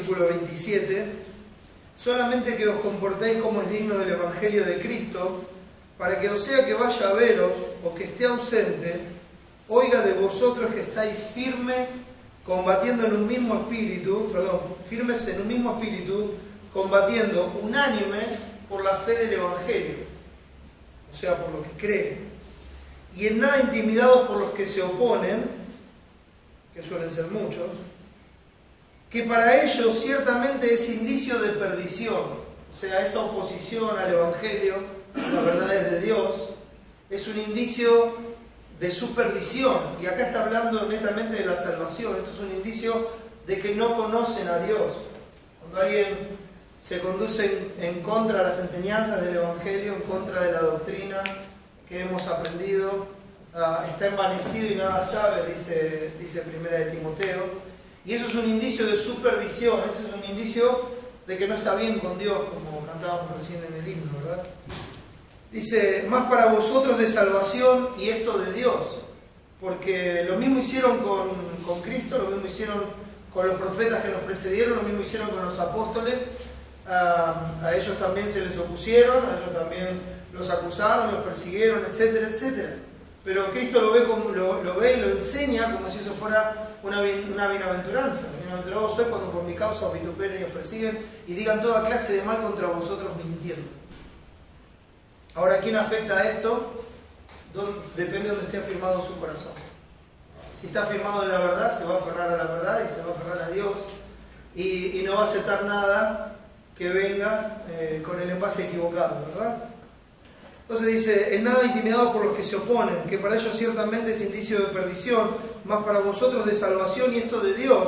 versículo 27, solamente que os comportéis como es digno del Evangelio de Cristo, para que o sea que vaya a veros o que esté ausente, oiga de vosotros que estáis firmes, combatiendo en un mismo espíritu, firmes en un mismo espíritu, combatiendo unánimes por la fe del Evangelio, o sea, por lo que creen, y en nada intimidados por los que se oponen, que suelen ser muchos, que para ellos ciertamente es indicio de perdición, o sea, esa oposición al Evangelio, a las verdades de Dios, es un indicio de su perdición, y acá está hablando netamente de la salvación. Esto es un indicio de que no conocen a Dios. Cuando alguien se conduce en contra de las enseñanzas del Evangelio, en contra de la doctrina que hemos aprendido, está envanecido y nada sabe, dice 1 de Timoteo, y eso es un indicio de su perdición, eso es un indicio de que no está bien con Dios, como cantábamos recién en el himno, ¿verdad? Dice, más para vosotros de salvación y esto de Dios, porque lo mismo hicieron con Cristo, lo mismo hicieron con los profetas que nos precedieron, lo mismo hicieron con los apóstoles, a ellos también se les opusieron, a ellos también los acusaron, los persiguieron, etcétera, etcétera. Pero Cristo lo ve y lo enseña como si eso fuera una bienaventuranza. Bienaventurados sois cuando por mi causa os vituperen y os persiguen y digan toda clase de mal contra vosotros mintiendo. Ahora, ¿a quién afecta esto? Depende de donde esté afirmado su corazón. Si está afirmado en la verdad, se va a aferrar a la verdad y se va a aferrar a Dios y no va a aceptar nada que venga con el envase equivocado, ¿verdad? Entonces dice, en nada intimidados por los que se oponen, que para ellos ciertamente es indicio de perdición, mas para vosotros de salvación y esto de Dios,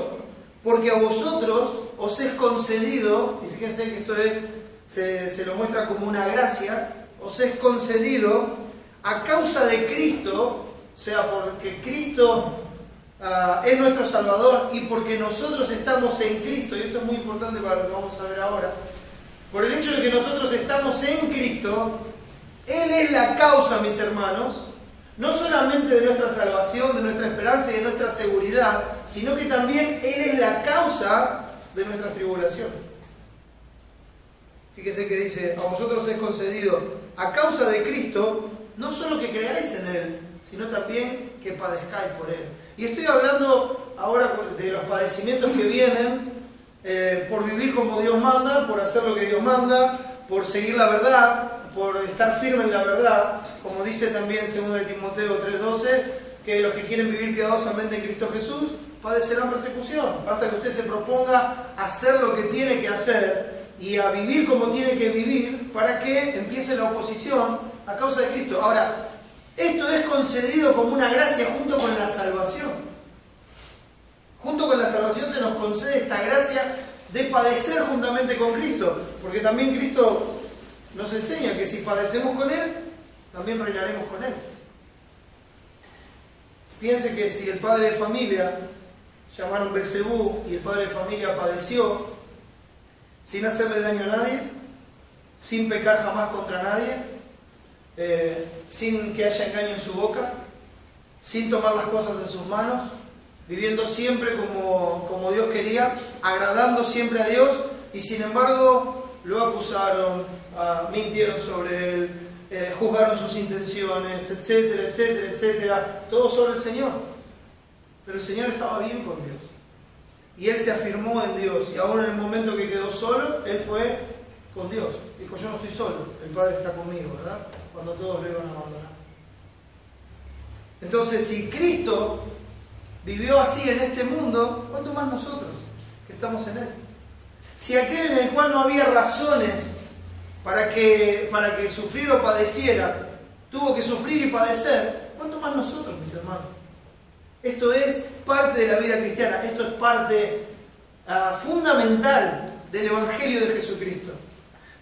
porque a vosotros os es concedido, y fíjense que esto se lo muestra como una gracia, os es concedido a causa de Cristo, o sea, porque Cristo es nuestro Salvador y porque nosotros estamos en Cristo, y esto es muy importante para lo que vamos a ver ahora, por el hecho de que nosotros estamos en Cristo, Él es la causa, mis hermanos, no solamente de nuestra salvación, de nuestra esperanza y de nuestra seguridad, sino que también Él es la causa de nuestras tribulaciones. Fíjese que dice, a vosotros es concedido a causa de Cristo, no solo que creáis en Él, sino también que padezcáis por Él. Y estoy hablando ahora de los padecimientos que vienen por vivir como Dios manda, por hacer lo que Dios manda, por seguir la verdad, por estar firme en la verdad, como dice también 2 de Timoteo 3:12, que los que quieren vivir piadosamente en Cristo Jesús padecerán persecución. Basta que usted se proponga hacer lo que tiene que hacer y a vivir como tiene que vivir para que empiece la oposición a causa de Cristo. Ahora, esto es concedido como una gracia junto con la salvación. Junto con la salvación se nos concede esta gracia de padecer juntamente con Cristo, porque también Cristo nos enseña que si padecemos con Él, también reinaremos con Él. Piense que si el padre de familia, llamaron Belcebú, y el padre de familia padeció, sin hacerle daño a nadie, sin pecar jamás contra nadie, sin que haya engaño en su boca, sin tomar las cosas en sus manos, viviendo siempre como Dios quería, agradando siempre a Dios, y sin embargo lo acusaron, mintieron sobre él, juzgaron sus intenciones, etcétera, etcétera, etcétera, todo sobre el Señor. Pero el Señor estaba bien con Dios. Y él se afirmó en Dios. Y aún en el momento que quedó solo, él fue con Dios. Dijo, yo no estoy solo, el Padre está conmigo, ¿verdad? Cuando todos le iban a abandonar. Entonces, si Cristo vivió así en este mundo, ¿cuánto más nosotros que estamos en Él? Si aquel en el cual no había razones para que sufrir o padeciera, tuvo que sufrir y padecer, ¿cuánto más nosotros, mis hermanos? Esto es parte de la vida cristiana, esto es parte fundamental del Evangelio de Jesucristo.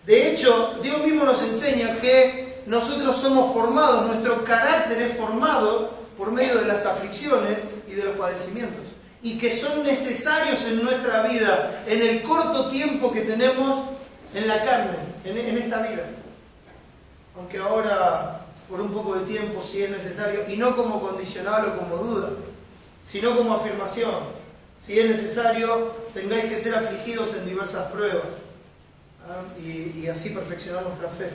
De hecho, Dios mismo nos enseña que nosotros somos formados, nuestro carácter es formado por medio de las aflicciones y de los padecimientos, y que son necesarios en nuestra vida, en el corto tiempo que tenemos en la carne, en esta vida. Aunque ahora, por un poco de tiempo, sí es necesario, y no como condicional o como duda, sino como afirmación. si es necesario, tengáis que ser afligidos en diversas pruebas, y así perfeccionar nuestra fe,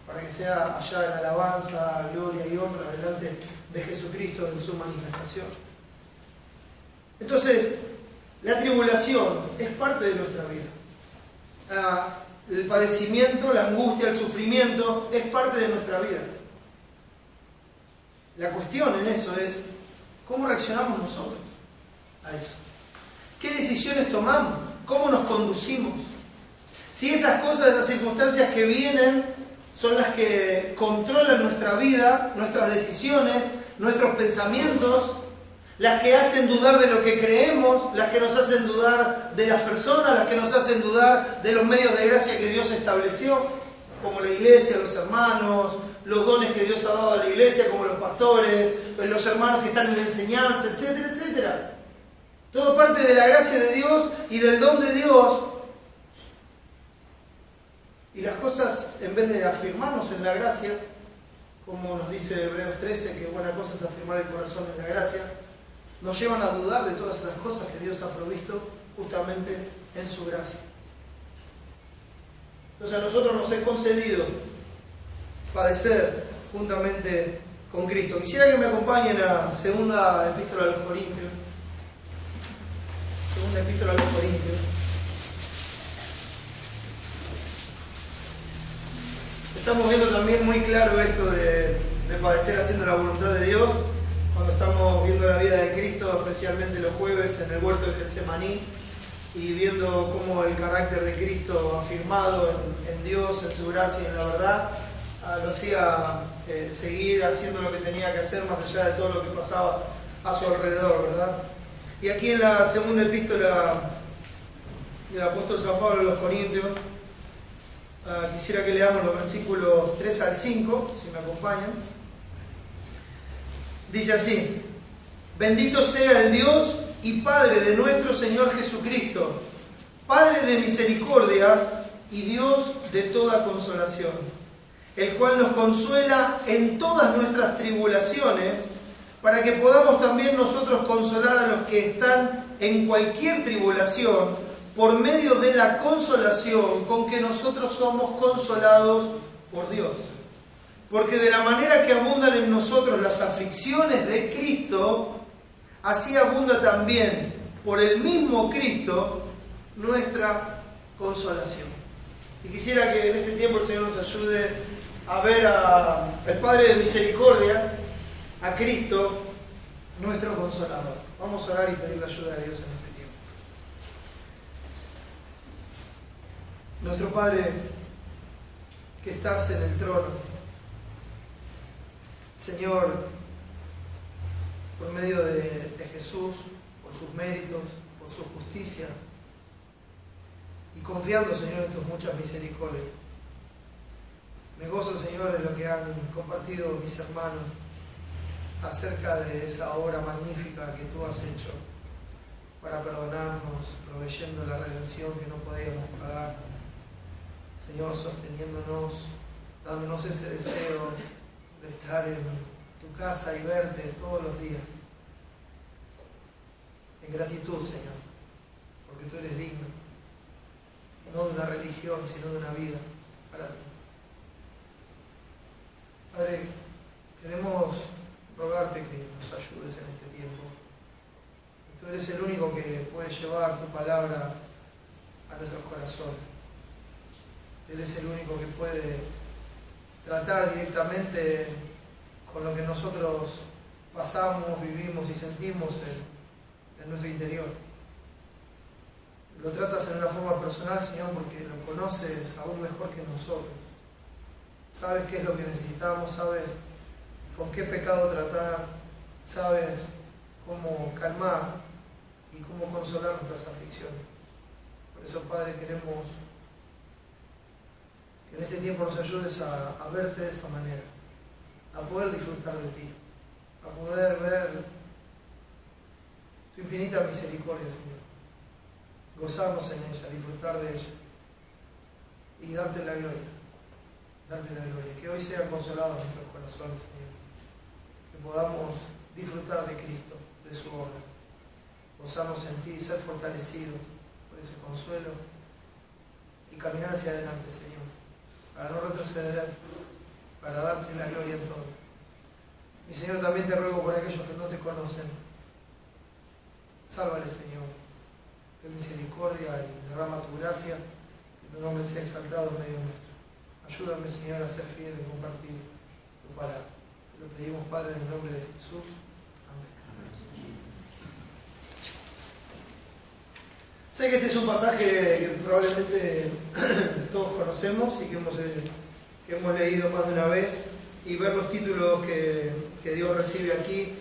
para que sea allá en alabanza, gloria y honra delante de Jesucristo en su manifestación. Entonces, la tribulación es parte de nuestra vida. El padecimiento, la angustia, el sufrimiento es parte de nuestra vida. La cuestión en eso es cómo reaccionamos nosotros a eso. ¿Qué decisiones tomamos? ¿Cómo nos conducimos? Si esas cosas, esas circunstancias que vienen son las que controlan nuestra vida, nuestras decisiones, nuestros pensamientos, las que hacen dudar de lo que creemos, las que nos hacen dudar de las personas, las que nos hacen dudar de los medios de gracia que Dios estableció, como la iglesia, los hermanos, los dones que Dios ha dado a la iglesia, como los pastores, los hermanos que están en la enseñanza, etcétera, etcétera. Todo parte de la gracia de Dios y del don de Dios. Y las cosas, en vez de afirmarnos en la gracia, como nos dice Hebreos 13, que buena cosa es afirmar el corazón en la gracia, nos llevan a dudar de todas esas cosas que Dios ha provisto justamente en su gracia. Entonces a nosotros nos es concedido padecer juntamente con Cristo. Quisiera que me acompañen a segunda epístola a los Corintios. Segunda epístola a los Corintios. Estamos viendo también muy claro esto de padecer haciendo la voluntad de Dios, cuando estamos viendo la vida de Cristo, especialmente los jueves en el huerto de Getsemaní, y viendo cómo el carácter de Cristo afirmado en Dios, en su gracia y en la verdad, lo hacía seguir haciendo lo que tenía que hacer más allá de todo lo que pasaba a su alrededor, ¿verdad? Y aquí en la segunda epístola del apóstol San Pablo a los Corintios, quisiera que leamos los versículos 3 al 5, si me acompañan. Dice así: bendito sea el Dios y Padre de nuestro Señor Jesucristo, Padre de misericordia y Dios de toda consolación, el cual nos consuela en todas nuestras tribulaciones, para que podamos también nosotros consolar a los que están en cualquier tribulación, por medio de la consolación con que nosotros somos consolados por Dios. Porque de la manera que abundan en nosotros las aflicciones de Cristo, así abunda también por el mismo Cristo nuestra consolación. Y quisiera que en este tiempo el Señor nos ayude a ver al Padre de misericordia, a Cristo, nuestro consolador. Vamos a orar y pedir la ayuda de Dios en este tiempo. Nuestro Padre, que estás en el trono, Señor, por medio de Jesús, por sus méritos, por su justicia, y confiando, Señor, en tus muchas misericordias. Me gozo, Señor, en lo que han compartido mis hermanos acerca de esa obra magnífica que tú has hecho para perdonarnos, proveyendo la redención que no podíamos pagar. Señor, sosteniéndonos, dándonos ese deseo de estar en tu casa y verte todos los días. En gratitud, Señor, porque tú eres digno, no de una religión, sino de una vida para ti. Padre, queremos rogarte que nos ayudes en este tiempo. Tú eres el único que puede llevar tu palabra a nuestros corazones. Eres el único que puede tratar directamente con lo que nosotros pasamos, vivimos y sentimos en nuestro interior. Lo tratas en una forma personal, Señor, porque lo conoces aún mejor que nosotros. Sabes qué es lo que necesitamos, sabes con qué pecado tratar, sabes cómo calmar y cómo consolar nuestras aflicciones. Por eso, Padre, queremos que en este tiempo nos ayudes a verte de esa manera, a poder disfrutar de ti, a poder ver tu infinita misericordia, Señor, gozarnos en ella, disfrutar de ella y darte la gloria, que hoy sean consolados nuestros corazones, Señor, que podamos disfrutar de Cristo, de su obra, gozarnos en ti, ser fortalecidos por ese consuelo y caminar hacia adelante, Señor, para no retroceder, para darte la gloria en todo. Mi Señor, también te ruego por aquellos que no te conocen. Sálvale, Señor. Ten misericordia y derrama tu gracia, que tu nombre sea exaltado en medio nuestro. Ayúdame, Señor, a ser fiel en compartir tu palabra. Te lo pedimos, Padre, en el nombre de Jesús. Amén. Sé que este es un pasaje que probablemente todos conocemos y que hemos leído más de una vez, y ver los títulos que Dios recibe aquí,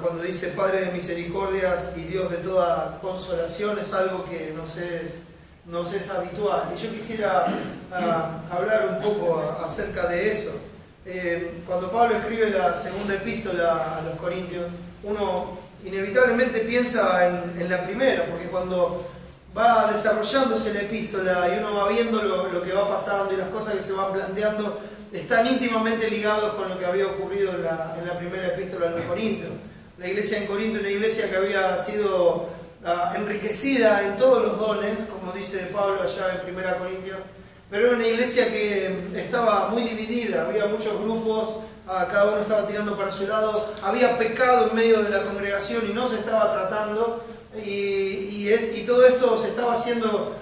cuando dice Padre de misericordias y Dios de toda consolación, es algo que nos es habitual. Y yo quisiera hablar un poco acerca de eso. Cuando Pablo escribe la segunda epístola a los Corintios, uno inevitablemente piensa en la primera, porque cuando va desarrollándose la epístola y uno va viendo lo que va pasando y las cosas que se van planteando, están íntimamente ligados con lo que había ocurrido en la primera epístola a los Corintios. La iglesia en Corinto, una iglesia que había sido enriquecida en todos los dones, como dice Pablo allá en 1 Corintios, pero era una iglesia que estaba muy dividida, había muchos grupos, cada uno estaba tirando para su lado, había pecado en medio de la congregación y no se estaba tratando, y todo esto se estaba haciendo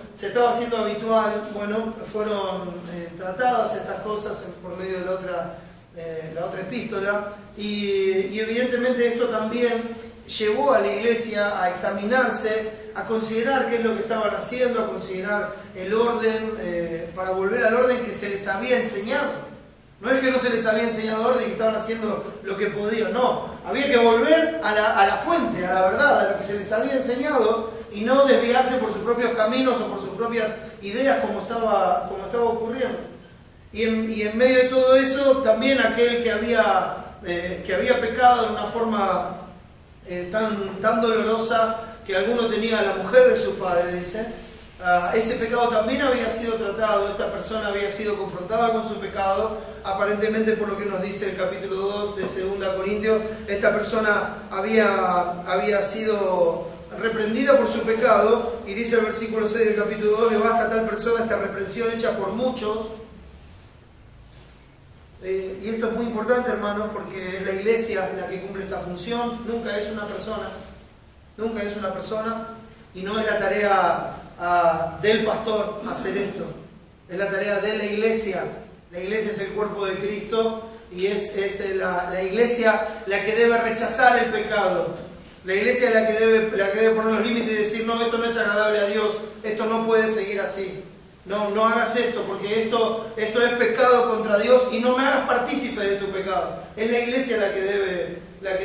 habitual. Bueno, fueron tratadas estas cosas por medio de la otra epístola, y evidentemente esto también llevó a la iglesia a examinarse, a considerar qué es lo que estaban haciendo, a considerar el orden, para volver al orden que se les había enseñado. No es que no se les había enseñado orden y que estaban haciendo lo que podían, no. Había que volver a la fuente, a la verdad, a lo que se les había enseñado, y no desviarse por sus propios caminos o por sus propias ideas como estaba ocurriendo. Y en medio de todo eso, también aquel que había pecado de una forma tan dolorosa, que alguno tenía a la mujer de su padre, dice, ese pecado también había sido tratado, esta persona había sido confrontada con su pecado, aparentemente por lo que nos dice el capítulo 2 de 2 Corintios, esta persona había sido reprendida por su pecado, y dice el versículo 6 del capítulo 2, le basta a tal persona esta reprensión hecha por muchos. Y esto es muy importante, hermanos, porque es la iglesia la que cumple esta función, nunca es una persona, y no es la tarea del pastor hacer esto, es la tarea de la iglesia. La iglesia es el cuerpo de Cristo, y es la iglesia la que debe rechazar el pecado. La iglesia es la que debe poner los límites y decir, no, esto no es agradable a Dios, esto no puede seguir así. No hagas esto, porque esto es pecado contra Dios, y no me hagas partícipe de tu pecado. Es la iglesia la que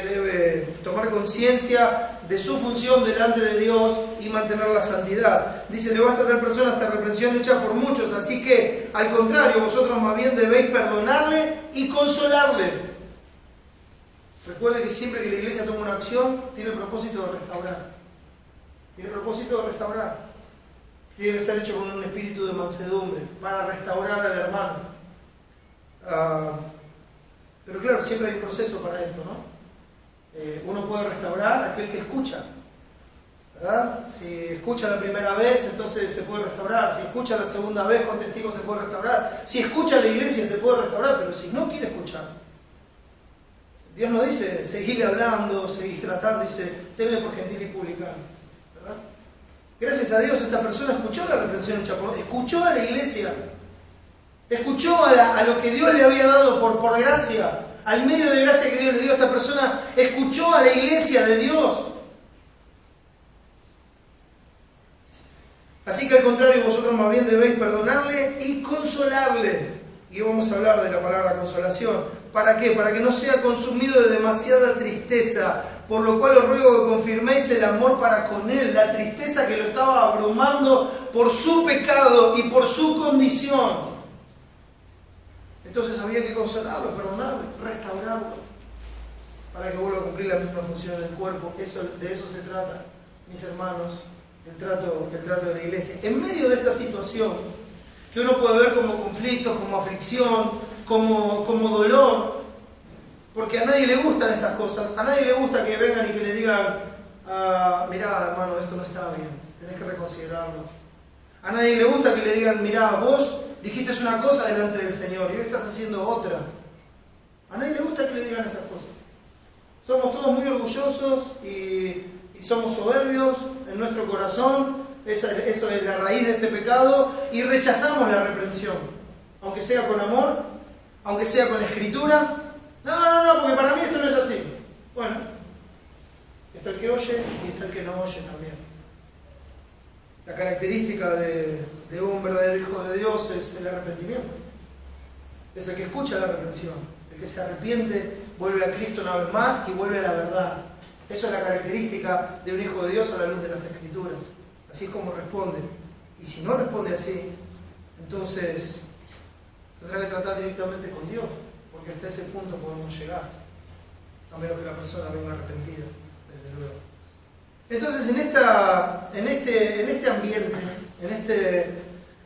debe tomar conciencia de su función delante de Dios y mantener la santidad. Dice, le basta a tal persona esta reprensión hecha por muchos, así que, al contrario, vosotros más bien debéis perdonarle y consolarle. Recuerde que siempre que la iglesia toma una acción, tiene el propósito de restaurar. Tiene que ser hecho con un espíritu de mansedumbre, para restaurar al hermano. Pero claro, siempre hay un proceso para esto, ¿no? Uno puede restaurar a aquel que escucha, ¿verdad? Si escucha la primera vez, entonces se puede restaurar. Si escucha la segunda vez con testigos, se puede restaurar. Si escucha a la iglesia, se puede restaurar. Pero si no quiere escuchar, Dios no dice, seguirle hablando, seguir tratando, dice, tenle por gentil y publicano, ¿verdad? Gracias a Dios, esta persona escuchó la reprensión hecha por, escuchó a la iglesia, escuchó a lo que Dios le había dado por gracia, al medio de gracia que Dios le dio a esta persona, escuchó a la iglesia de Dios. Así que al contrario, vosotros más bien debéis perdonarle y consolarle. Y vamos a hablar de la palabra consolación. ¿Para qué? Para que no sea consumido de demasiada tristeza, por lo cual os ruego que confirméis el amor para con él, la tristeza que lo estaba abrumando por su pecado y por su condición. Entonces había que consolarlo, perdonarlo, restaurarlo, para que vuelva a cumplir la misma función del cuerpo. De eso se trata, mis hermanos, el trato de la iglesia. En medio de esta situación, que uno puede ver como conflictos, como aflicción, como dolor, porque a nadie le gustan estas cosas, a nadie le gusta que vengan y que le digan, mirá hermano, esto no está bien, tenés que reconsiderarlo. A nadie le gusta que le digan, mirá, vos dijiste una cosa delante del Señor y hoy estás haciendo otra. A nadie le gusta que le digan esas cosas. Somos todos muy orgullosos y somos soberbios en nuestro corazón. Eso es la raíz de este pecado y rechazamos la reprensión. Aunque sea con amor, aunque sea con escritura. No, porque para mí esto no es así. Bueno, está el que oye y está el que no oye también. La característica de un verdadero hijo de Dios es el arrepentimiento. Es el que escucha la reprensión, el que se arrepiente, vuelve a Cristo una vez más y vuelve a la verdad. Eso es la característica de un hijo de Dios a la luz de las Escrituras. Así es como responde. Y si no responde así, entonces tendrá que tratar directamente con Dios, porque hasta ese punto podemos llegar, a menos que la persona venga arrepentida, desde luego. Entonces en este ambiente,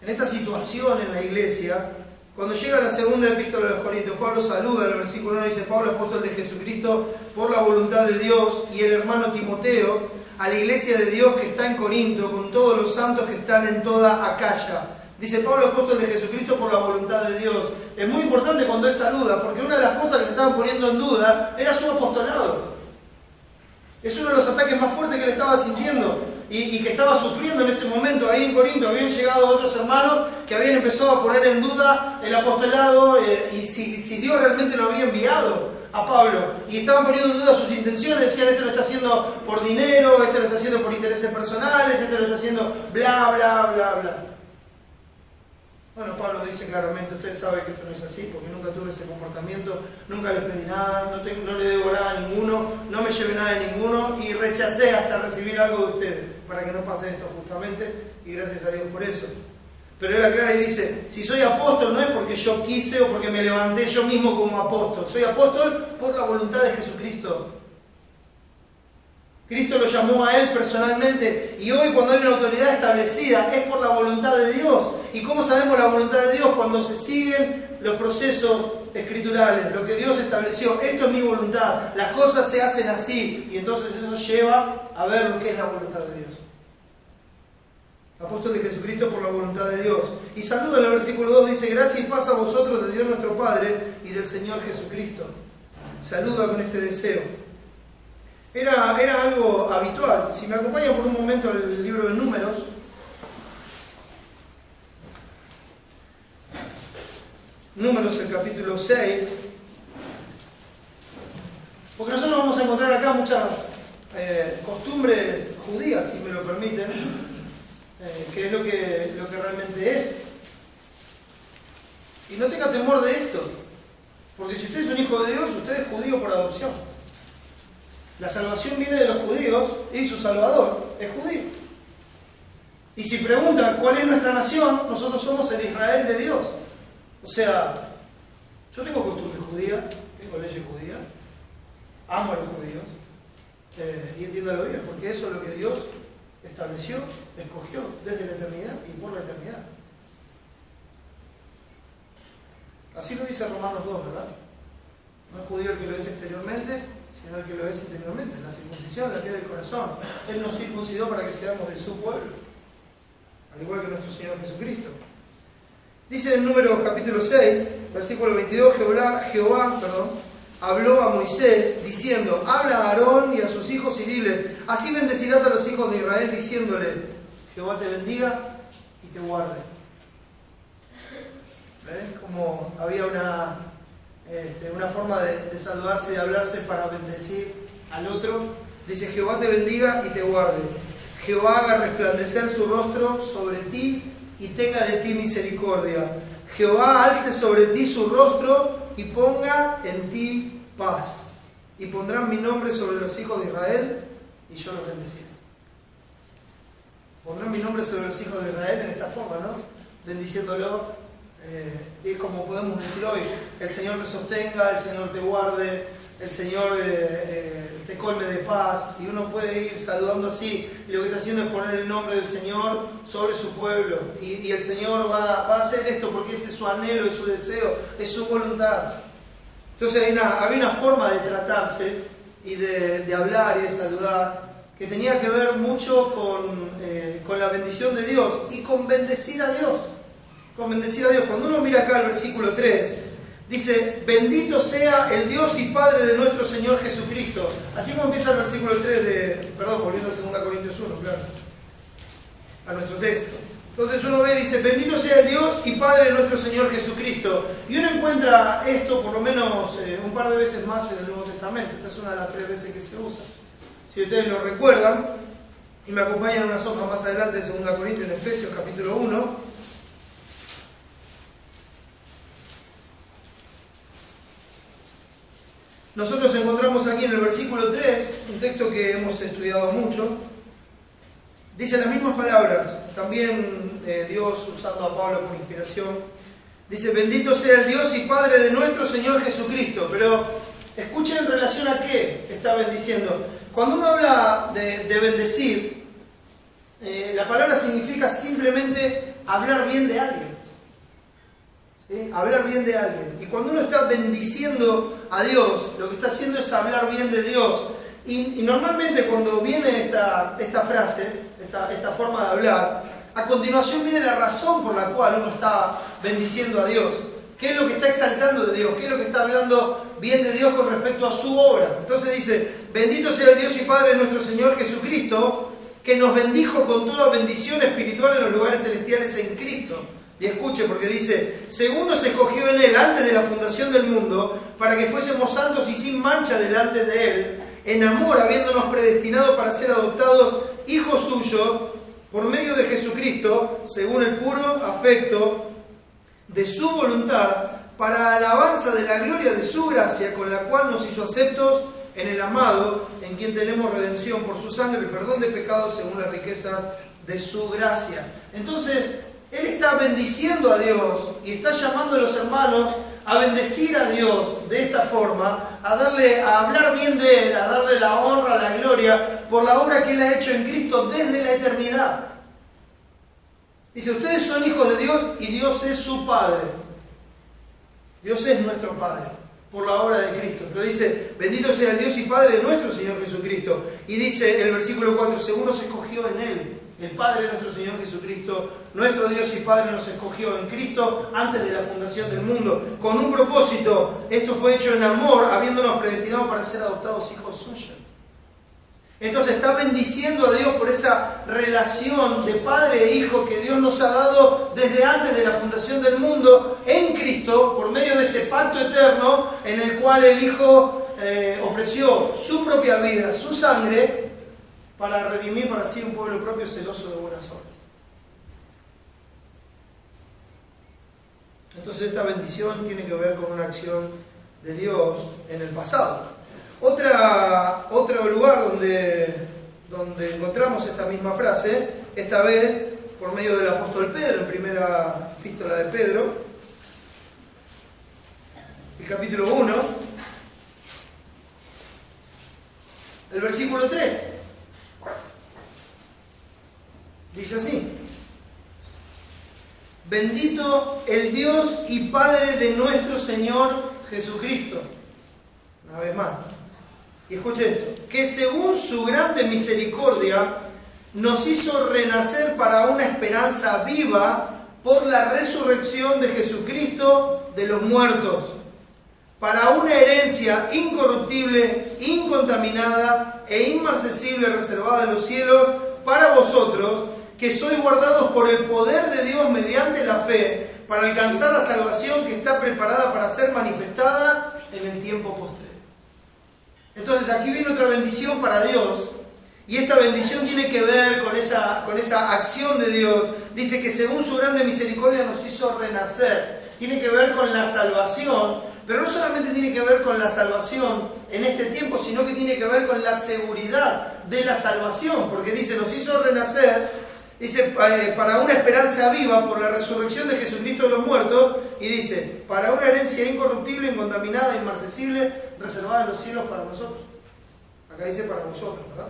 en esta situación en la iglesia, cuando llega la segunda epístola de los Corintios, Pablo saluda, en el versículo 1 dice: Pablo, apóstol de Jesucristo, por la voluntad de Dios, y el hermano Timoteo, a la iglesia de Dios que está en Corinto, con todos los santos que están en toda Acaya. Dice Pablo, apóstol de Jesucristo, por la voluntad de Dios. Es muy importante cuando él saluda, porque una de las cosas que se estaban poniendo en duda era su apostolado. Es uno de los ataques más fuertes que él estaba sintiendo y que estaba sufriendo en ese momento. Ahí en Corinto habían llegado otros hermanos que habían empezado a poner en duda el apostolado y si Dios realmente lo había enviado a Pablo. Y estaban poniendo en duda sus intenciones, decían: este lo está haciendo por dinero, este lo está haciendo por intereses personales, este lo está haciendo bla, bla, bla, bla. Bueno, Pablo dice claramente: ustedes saben que esto no es así, porque nunca tuve ese comportamiento, nunca les pedí nada, no le debo nada a ninguno, no me llevé nada de ninguno y rechacé hasta recibir algo de ustedes, para que no pase esto justamente, y gracias a Dios por eso. Pero él aclara y dice: si soy apóstol no es porque yo quise o porque me levanté yo mismo como apóstol, soy apóstol por la voluntad de Jesucristo. Cristo lo llamó a él personalmente, y hoy cuando hay una autoridad establecida es por la voluntad de Dios. ¿Y cómo sabemos la voluntad de Dios? Cuando se siguen los procesos escriturales, lo que Dios estableció. Esto es mi voluntad, las cosas se hacen así, y entonces eso lleva a ver lo que es la voluntad de Dios. Apóstol de Jesucristo por la voluntad de Dios. Y saluda en el versículo 2, dice: gracia y paz a vosotros de Dios nuestro Padre y del Señor Jesucristo. Saluda con este deseo. Era algo habitual. Si me acompañan por un momento al libro de Números. Números, el capítulo 6. Porque nosotros vamos a encontrar acá muchas costumbres judías, si me lo permiten, que es lo que realmente es. Y no tenga temor de esto, porque si usted es un hijo de Dios, usted es judío por adopción. La salvación viene de los judíos y su Salvador es judío. Y si preguntan cuál es nuestra nación, nosotros somos el Israel de Dios. O sea, yo tengo costumbre judía, tengo leyes judías, amo a los judíos, y entiéndalo bien, porque eso es lo que Dios estableció, escogió desde la eternidad y por la eternidad. Así lo dice Romanos 2, ¿verdad? No es judío el que lo es exteriormente, sino el que lo es interiormente. La circuncisión, la piel del corazón. Él nos circuncidó para que seamos de su pueblo, al igual que nuestro Señor Jesucristo. Dice en Números capítulo 6, versículo 22, Jehová habló a Moisés diciendo: habla a Aarón y a sus hijos y dile: así bendecirás a los hijos de Israel, diciéndole: Jehová te bendiga y te guarde. ¿Ven? Como había una forma de saludarse, de hablarse para bendecir al otro. Dice: Jehová te bendiga y te guarde. Jehová haga resplandecer su rostro sobre ti y tenga de ti misericordia. Jehová alce sobre ti su rostro y ponga en ti paz. Y pondrán mi nombre sobre los hijos de Israel y yo los bendeciré. Pondrán mi nombre sobre los hijos de Israel en esta forma, ¿no? Bendiciéndolo. Y como podemos decir hoy: el Señor te sostenga, el Señor te guarde, el Señor te colme de paz. Y uno puede ir saludando así, y lo que está haciendo es poner el nombre del Señor sobre su pueblo, y el Señor va a hacer esto porque ese es su anhelo, es su deseo, es su voluntad. Entonces había una forma de tratarse y de hablar y de saludar que tenía que ver mucho con la bendición de Dios y con bendecir a Dios. Con bendecir a Dios. Cuando uno mira acá el versículo 3, dice, bendito sea el Dios y Padre de nuestro Señor Jesucristo. Así como empieza el versículo 3 volviendo a 2 Corintios 1, claro, a nuestro texto. Entonces uno ve, dice, bendito sea el Dios y Padre de nuestro Señor Jesucristo. Y uno encuentra esto por lo menos un par de veces más en el Nuevo Testamento. Esta es una de las 3 veces que se usa. Si ustedes lo recuerdan, y me acompañan unas hojas más adelante de 2 Corintios, en Efesios capítulo 1. Nosotros encontramos aquí en el versículo 3, un texto que hemos estudiado mucho. Dice las mismas palabras, también Dios usando a Pablo por inspiración. Dice, bendito sea el Dios y Padre de nuestro Señor Jesucristo. Pero escuchen en relación a qué está bendiciendo. Cuando uno habla de bendecir, la palabra significa simplemente hablar bien de alguien. ¿Sí? Hablar bien de alguien. Y cuando uno está bendiciendo a Dios, lo que está haciendo es hablar bien de Dios. Y normalmente cuando viene esta frase, esta forma de hablar, a continuación viene la razón por la cual uno está bendiciendo a Dios. ¿Qué es lo que está exaltando de Dios? ¿Qué es lo que está hablando bien de Dios con respecto a su obra? Entonces dice, bendito sea el Dios y Padre de nuestro Señor Jesucristo, que nos bendijo con toda bendición espiritual en los lugares celestiales en Cristo. Y escuche, porque dice, según nos escogió en Él antes de la fundación del mundo, para que fuésemos santos y sin mancha delante de Él, en amor, habiéndonos predestinado para ser adoptados hijos suyos, por medio de Jesucristo, según el puro afecto de su voluntad, para alabanza de la gloria de su gracia, con la cual nos hizo aceptos en el amado, en quien tenemos redención por su sangre, el perdón de pecados según la riqueza de su gracia. Entonces, Él está bendiciendo a Dios y está llamando a los hermanos a bendecir a Dios de esta forma, a hablar bien de Él, a darle la honra, la gloria por la obra que Él ha hecho en Cristo desde la eternidad. Dice, ustedes son hijos de Dios y Dios es su Padre. Dios es nuestro Padre por la obra de Cristo. Pero dice, bendito sea el Dios y Padre de nuestro Señor Jesucristo. Y dice el versículo 4, según nos escogió en Él. El Padre de nuestro Señor Jesucristo, nuestro Dios y Padre, nos escogió en Cristo antes de la fundación del mundo, con un propósito. Esto fue hecho en amor, habiéndonos predestinado para ser adoptados hijos suyos. Entonces está bendiciendo a Dios por esa relación de padre e hijo que Dios nos ha dado desde antes de la fundación del mundo en Cristo, por medio de ese pacto eterno en el cual el Hijo ofreció su propia vida, su sangre, para redimir para sí un pueblo propio celoso de buenas obras. Entonces esta bendición tiene que ver con una acción de Dios en el pasado. Otro lugar donde encontramos esta misma frase, esta vez por medio del apóstol Pedro, en primera epístola de Pedro, el capítulo 1, el versículo 3. Dice así: bendito el Dios y Padre de nuestro Señor Jesucristo. Una vez más. Y escuche esto: que según su grande misericordia nos hizo renacer para una esperanza viva por la resurrección de Jesucristo de los muertos, para una herencia incorruptible, incontaminada e inmarcesible reservada en los cielos para vosotros, que sois guardados por el poder de Dios mediante la fe, para alcanzar la salvación que está preparada para ser manifestada en el tiempo postrero. Entonces aquí viene otra bendición para Dios, y esta bendición tiene que ver con esa acción de Dios. Dice que según su grande misericordia nos hizo renacer. Tiene que ver con la salvación, pero no solamente tiene que ver con la salvación en este tiempo, sino que tiene que ver con la seguridad de la salvación, porque dice, nos hizo renacer, dice, para una esperanza viva por la resurrección de Jesucristo de los muertos, y dice, para una herencia incorruptible, incontaminada, inmarcesible, reservada en los cielos para nosotros. Acá dice para vosotros, ¿verdad?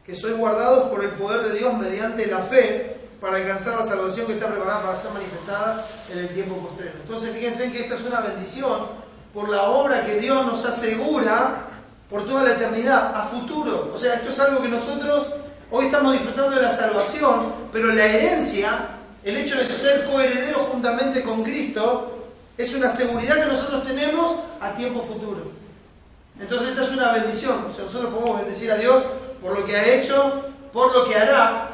Que sois guardados por el poder de Dios mediante la fe, para alcanzar la salvación que está preparada para ser manifestada en el tiempo postrero. Entonces fíjense que esta es una bendición por la obra que Dios nos asegura por toda la eternidad, a futuro. O sea, esto es algo que nosotros hoy estamos disfrutando de la salvación, pero la herencia, el hecho de ser coherederos juntamente con Cristo, es una seguridad que nosotros tenemos a tiempo futuro. Entonces esta es una bendición. O sea, nosotros podemos bendecir a Dios por lo que ha hecho, por lo que hará.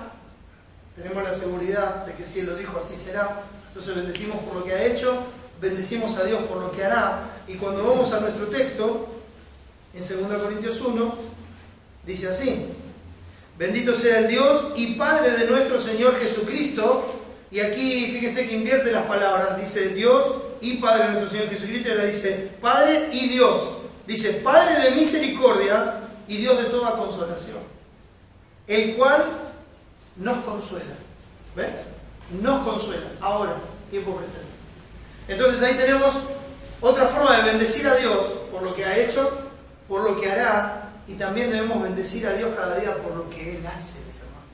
Tenemos la seguridad de que si Él lo dijo, así será. Entonces bendecimos por lo que ha hecho, bendecimos a Dios por lo que hará. Y cuando vamos a nuestro texto, en 2 Corintios 1, dice así: bendito sea el Dios y Padre de nuestro Señor Jesucristo. Y aquí fíjense que invierte las palabras, dice Dios y Padre de nuestro Señor Jesucristo, y ahora dice Padre y Dios. Dice Padre de misericordias y Dios de toda consolación, el cual nos consuela. ¿Ves? Nos consuela, ahora, tiempo presente. Entonces ahí tenemos otra forma de bendecir a Dios por lo que ha hecho, por lo que hará, y también debemos bendecir a Dios cada día por lo que Él hace, mis hermanos.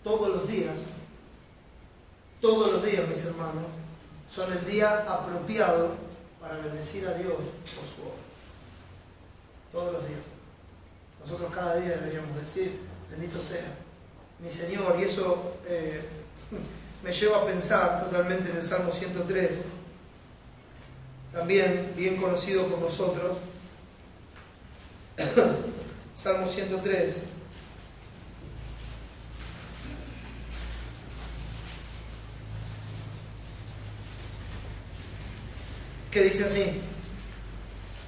Todos los días, mis hermanos, son el día apropiado para bendecir a Dios por su obra. Todos los días. Nosotros cada día deberíamos decir, bendito sea mi Señor, y eso me lleva a pensar totalmente en el Salmo 103, también bien conocido por nosotros. Salmo 103. Que dice así: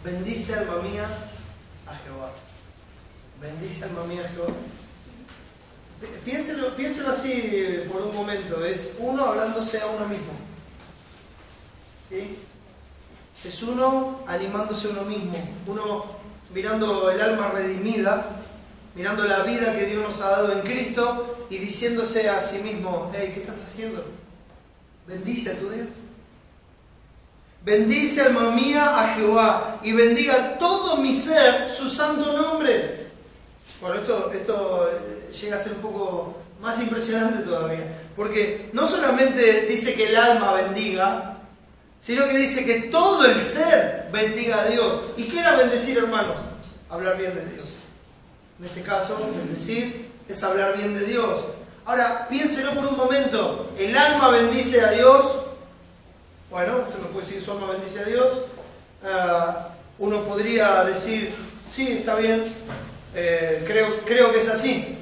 bendice alma mía a Jehová. Bendice alma mía a Jehová. Piénselo así por un momento. Es uno hablándose a uno mismo. ¿Sí? Es uno animándose a uno mismo. Uno mirando el alma redimida, mirando la vida que Dios nos ha dado en Cristo y diciéndose a sí mismo: hey, ¿qué estás haciendo? Bendice a tu Dios. Bendice alma mía a Jehová y bendiga todo mi ser su santo nombre. Bueno, esto llega a ser un poco más impresionante todavía, porque no solamente dice que el alma bendiga, sino que dice que todo el ser bendiga a Dios. ¿Y qué era bendecir, hermanos? Hablar bien de Dios. En este caso, bendecir es hablar bien de Dios. Ahora, piénselo por un momento. ¿El alma bendice a Dios? Bueno, esto no puede decir su alma bendice a Dios. Uno podría decir, sí, está bien, creo que es así.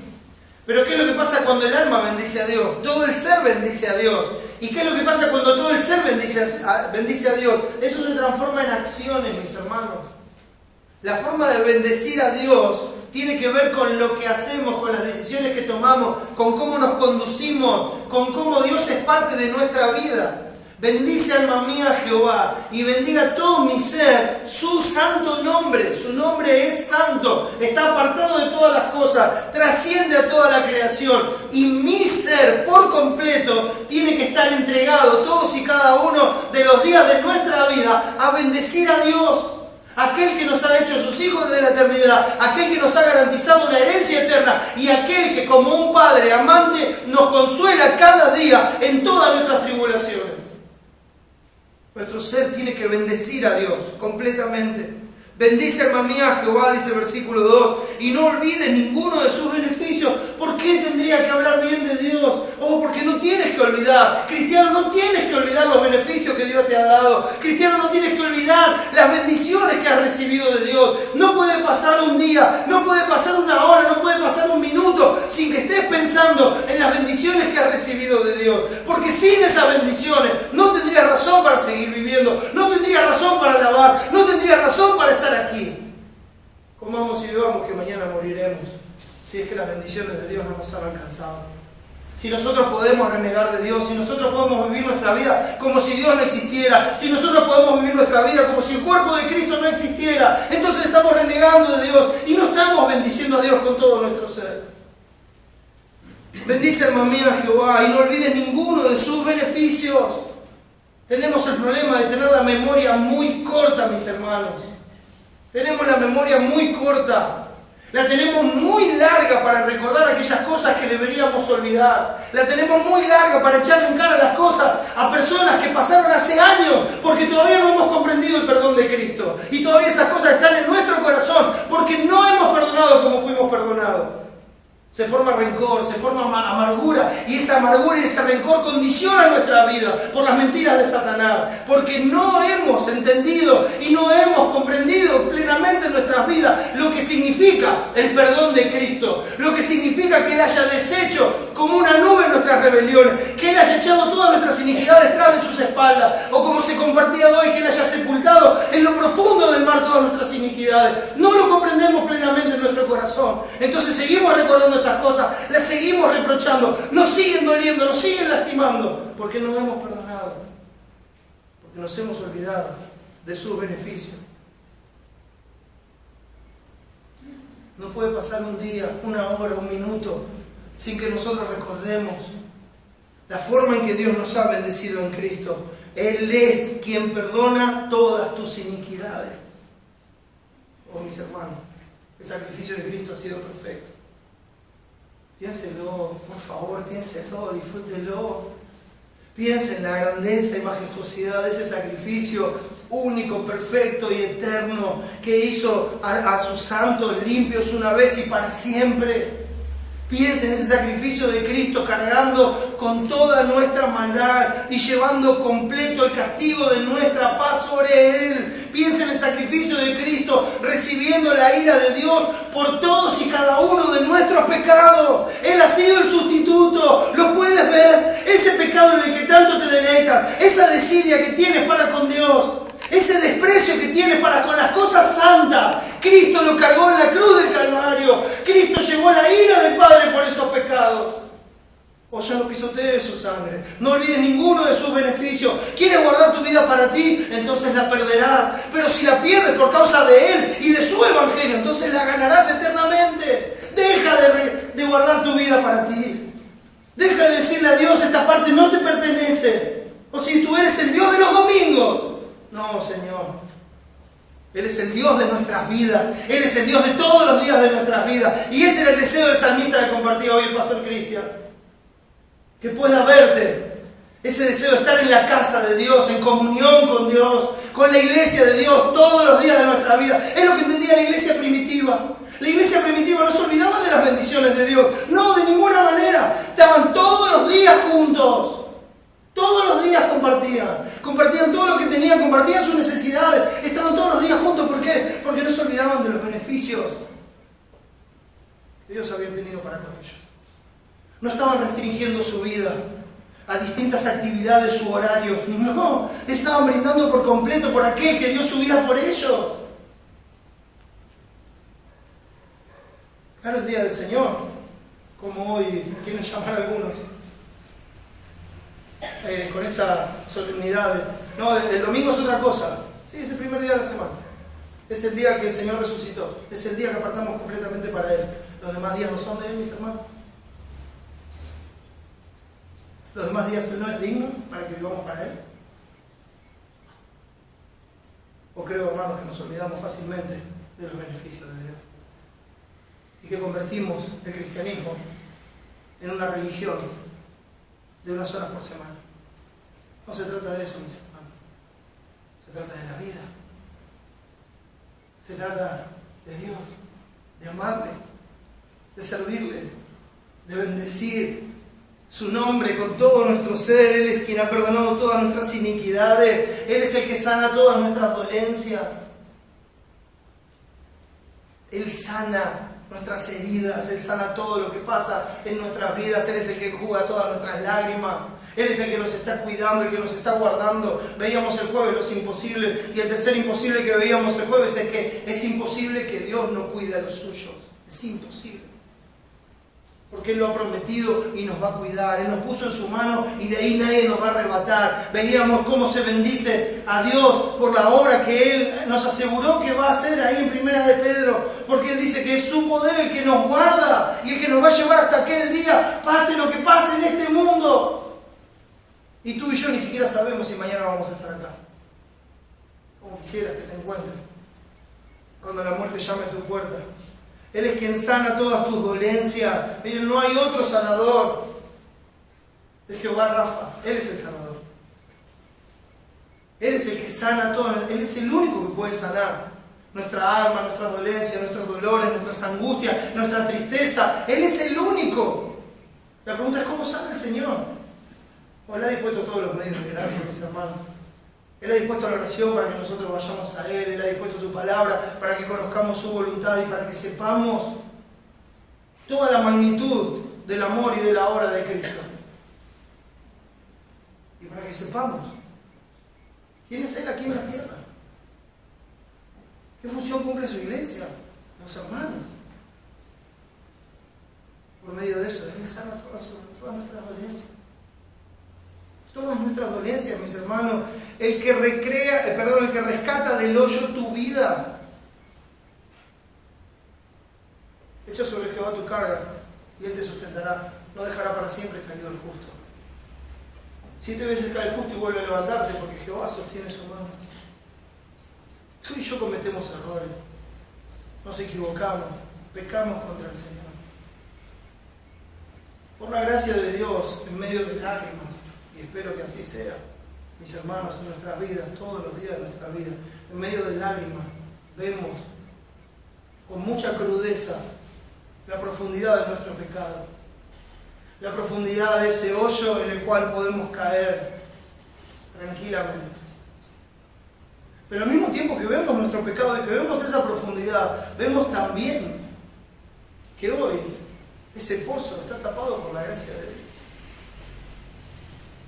Pero ¿qué es lo que pasa cuando el alma bendice a Dios? Todo el ser bendice a Dios. ¿Y qué es lo que pasa cuando todo el ser bendice a Dios? Eso se transforma en acciones, mis hermanos. La forma de bendecir a Dios tiene que ver con lo que hacemos, con las decisiones que tomamos, con cómo nos conducimos, con cómo Dios es parte de nuestra vida. Bendice alma mía a Jehová y bendiga todo mi ser su santo nombre. Su nombre es santo, está apartado de todas las cosas, trasciende a toda la creación. Y mi ser por completo tiene que estar entregado todos y cada uno de los días de nuestra vida a bendecir a Dios. Aquel que nos ha hecho sus hijos desde la eternidad, aquel que nos ha garantizado una herencia eterna y aquel que como un padre amante nos consuela cada día en todas nuestras tribulaciones. Nuestro ser tiene que bendecir a Dios completamente. Bendice alma mía a Jehová, dice el versículo 2, y no olvides ninguno de sus beneficios. ¿Por qué tendría que hablar bien de Dios? Porque no tienes que olvidar. Cristiano, no tienes que olvidar los beneficios que Dios te ha dado. Cristiano, no tienes que olvidar las bendiciones que has recibido de Dios. No puede pasar un día, no puede pasar una hora, no puede pasar un minuto sin que estés pensando en las bendiciones que has recibido de Dios. Porque sin esas bendiciones no tendrías razón para seguir viviendo, no tendrías razón para alabar, no tendrías razón para estar aquí. Comamos y bebamos que mañana moriremos, si es que las bendiciones de Dios no nos han alcanzado. Si nosotros podemos renegar de Dios, si nosotros podemos vivir nuestra vida como si Dios no existiera, si nosotros podemos vivir nuestra vida como si el cuerpo de Cristo no existiera, entonces estamos renegando de Dios y no estamos bendiciendo a Dios con todo nuestro ser. Bendice alma mía a Jehová y no olvides ninguno de sus beneficios. Tenemos el problema de tener la memoria muy corta, mis hermanos. Tenemos la memoria muy corta. La tenemos muy larga para recordar aquellas cosas que deberíamos olvidar. La tenemos muy larga para echarle en cara las cosas a personas que pasaron hace años porque todavía no hemos comprendido el perdón de Cristo. Y todavía esas cosas están en nuestro corazón porque no hemos perdonado como fuimos perdonados. Se forma rencor, se forma amargura, y esa amargura y ese rencor condiciona nuestra vida por las mentiras de Satanás, porque no hemos entendido y no hemos comprendido plenamente en nuestras vidas lo que significa el perdón de Cristo, lo que significa que Él haya deshecho como una nube nuestras rebeliones, que Él haya echado todas nuestras iniquidades detrás de sus espaldas, o como se compartía hoy, que Él haya sepultado en lo profundo del mar todas nuestras iniquidades. No lo comprendemos plenamente en nuestro corazón, entonces seguimos recordando esas cosas, las seguimos reprochando, nos siguen doliendo, nos siguen lastimando, porque no hemos perdonado, porque nos hemos olvidado de sus beneficios. No puede pasar un día, una hora, un minuto sin que nosotros recordemos la forma en que Dios nos ha bendecido en Cristo. Él es quien perdona todas tus iniquidades. Oh, mis hermanos, el sacrificio de Cristo ha sido perfecto. Piénselo, por favor, piénselo, disfrútelo. Piensa en la grandeza y majestuosidad de ese sacrificio único, perfecto y eterno que hizo a sus santos limpios una vez y para siempre. Piensa en ese sacrificio de Cristo cargando con toda nuestra maldad y llevando completo el castigo de nuestra paz sobre Él. Piensa en el sacrificio de Cristo recibiendo la ira de Dios por todos y cada uno de nuestros pecados. Él ha sido el sustituto, lo puedes ver, ese pecado en el que tanto te deleitas, esa desidia que tienes para con Dios, ese desprecio que tienes para con las cosas santas. Cristo lo cargó en la cruz del Calvario. Cristo llevó la ira del Padre por esos pecados. O ya no pisotees su sangre. No olvides ninguno de sus beneficios. ¿Quieres guardar tu vida para ti? Entonces la perderás. Pero si la pierdes por causa de Él y de su Evangelio, entonces la ganarás eternamente. Deja de guardar tu vida para ti. Deja de decirle a Dios, esta parte no te pertenece. O si tú eres el Dios de los domingos. No, Señor. Él es el Dios de nuestras vidas. Él es el Dios de todos los días de nuestras vidas. Y ese era el deseo del salmista que compartía hoy el pastor Cristian. Que pueda verte. Ese deseo de estar en la casa de Dios, en comunión con Dios, con la iglesia de Dios todos los días de nuestra vida. Es lo que entendía la iglesia primitiva. La iglesia primitiva no se olvidaba de las bendiciones de Dios. No, de ninguna manera. Estaban todos los días juntos. Todos los días compartían todo lo que tenían, compartían sus necesidades, estaban todos los días juntos. ¿Por qué? Porque no se olvidaban de los beneficios que Dios había tenido para con ellos. No estaban restringiendo su vida a distintas actividades u horarios, no, estaban brindando por completo por aquel que dio su vida por ellos. Claro, el día del Señor, como hoy quieren llamar algunos, con esa solemnidad. No, el domingo es otra cosa. Sí, es el primer día de la semana. Es el día que el Señor resucitó. Es el día que apartamos completamente para Él. Los demás días no son de Él, mis hermanos. Los demás días Él no es digno para que vivamos para Él. O creo, hermanos, que nos olvidamos fácilmente de los beneficios de Dios. Y que convertimos el cristianismo en una religión de unas horas por semana. No se trata de eso, mis hermanos. Se trata de la vida. Se trata de Dios, de amarle, de servirle, de bendecir su nombre con todo nuestro ser. Él es quien ha perdonado todas nuestras iniquidades. Él es el que sana todas nuestras dolencias. Él sana nuestras heridas, Él sana todo lo que pasa en nuestras vidas. Él es el que enjuga todas nuestras lágrimas. Él es el que nos está cuidando, el que nos está guardando. Veíamos el jueves los imposibles, y el tercer imposible que veíamos el jueves es que es imposible que Dios no cuide a los suyos. Es imposible. Porque Él lo ha prometido y nos va a cuidar. Él nos puso en su mano y de ahí nadie nos va a arrebatar. Veíamos cómo se bendice a Dios por la obra que Él nos aseguró que va a hacer ahí en Primera de Pedro. Porque Él dice que es su poder el que nos guarda y el que nos va a llevar hasta aquel día, pase lo que pase en este mundo. Y tú y yo ni siquiera sabemos si mañana vamos a estar acá. Como quisieras que te encuentres cuando la muerte llame a tu puerta. Él es quien sana todas tus dolencias. Miren, no hay otro sanador. Es Jehová Rafa. Él es el sanador. Él es el que sana todo. Él es el único que puede sanar nuestra alma, nuestras dolencias, nuestros dolores, nuestras angustias, nuestra tristeza. Él es el único. La pregunta es, ¿cómo sana el Señor? Él ha dispuesto todos los medios de gracia, mis hermanos. Él ha dispuesto la oración para que nosotros vayamos a Él. Él ha dispuesto su palabra para que conozcamos su voluntad y para que sepamos toda la magnitud del amor y de la obra de Cristo. Y para que sepamos quién es Él aquí en la tierra. ¿Qué función cumple su iglesia? Los hermanos. Por medio de eso, Él sana todas nuestras dolencias. Todas nuestras dolencias, mis hermanos. El que rescata del hoyo tu vida. Echa sobre Jehová tu carga y Él te sustentará. No dejará para siempre caído el justo. 7 veces cae el justo y vuelve a levantarse porque Jehová sostiene su mano. Tú y yo cometemos errores. Nos equivocamos. Pecamos contra el Señor. Por la gracia de Dios, en medio de lágrimas, y espero que así sea, mis hermanos, en nuestras vidas, todos los días de nuestra vida, en medio de lágrimas, vemos con mucha crudeza la profundidad de nuestro pecado, la profundidad de ese hoyo en el cual podemos caer tranquilamente. Pero al mismo tiempo que vemos nuestro pecado y que vemos esa profundidad, vemos también que hoy ese pozo está tapado por la gracia de Dios.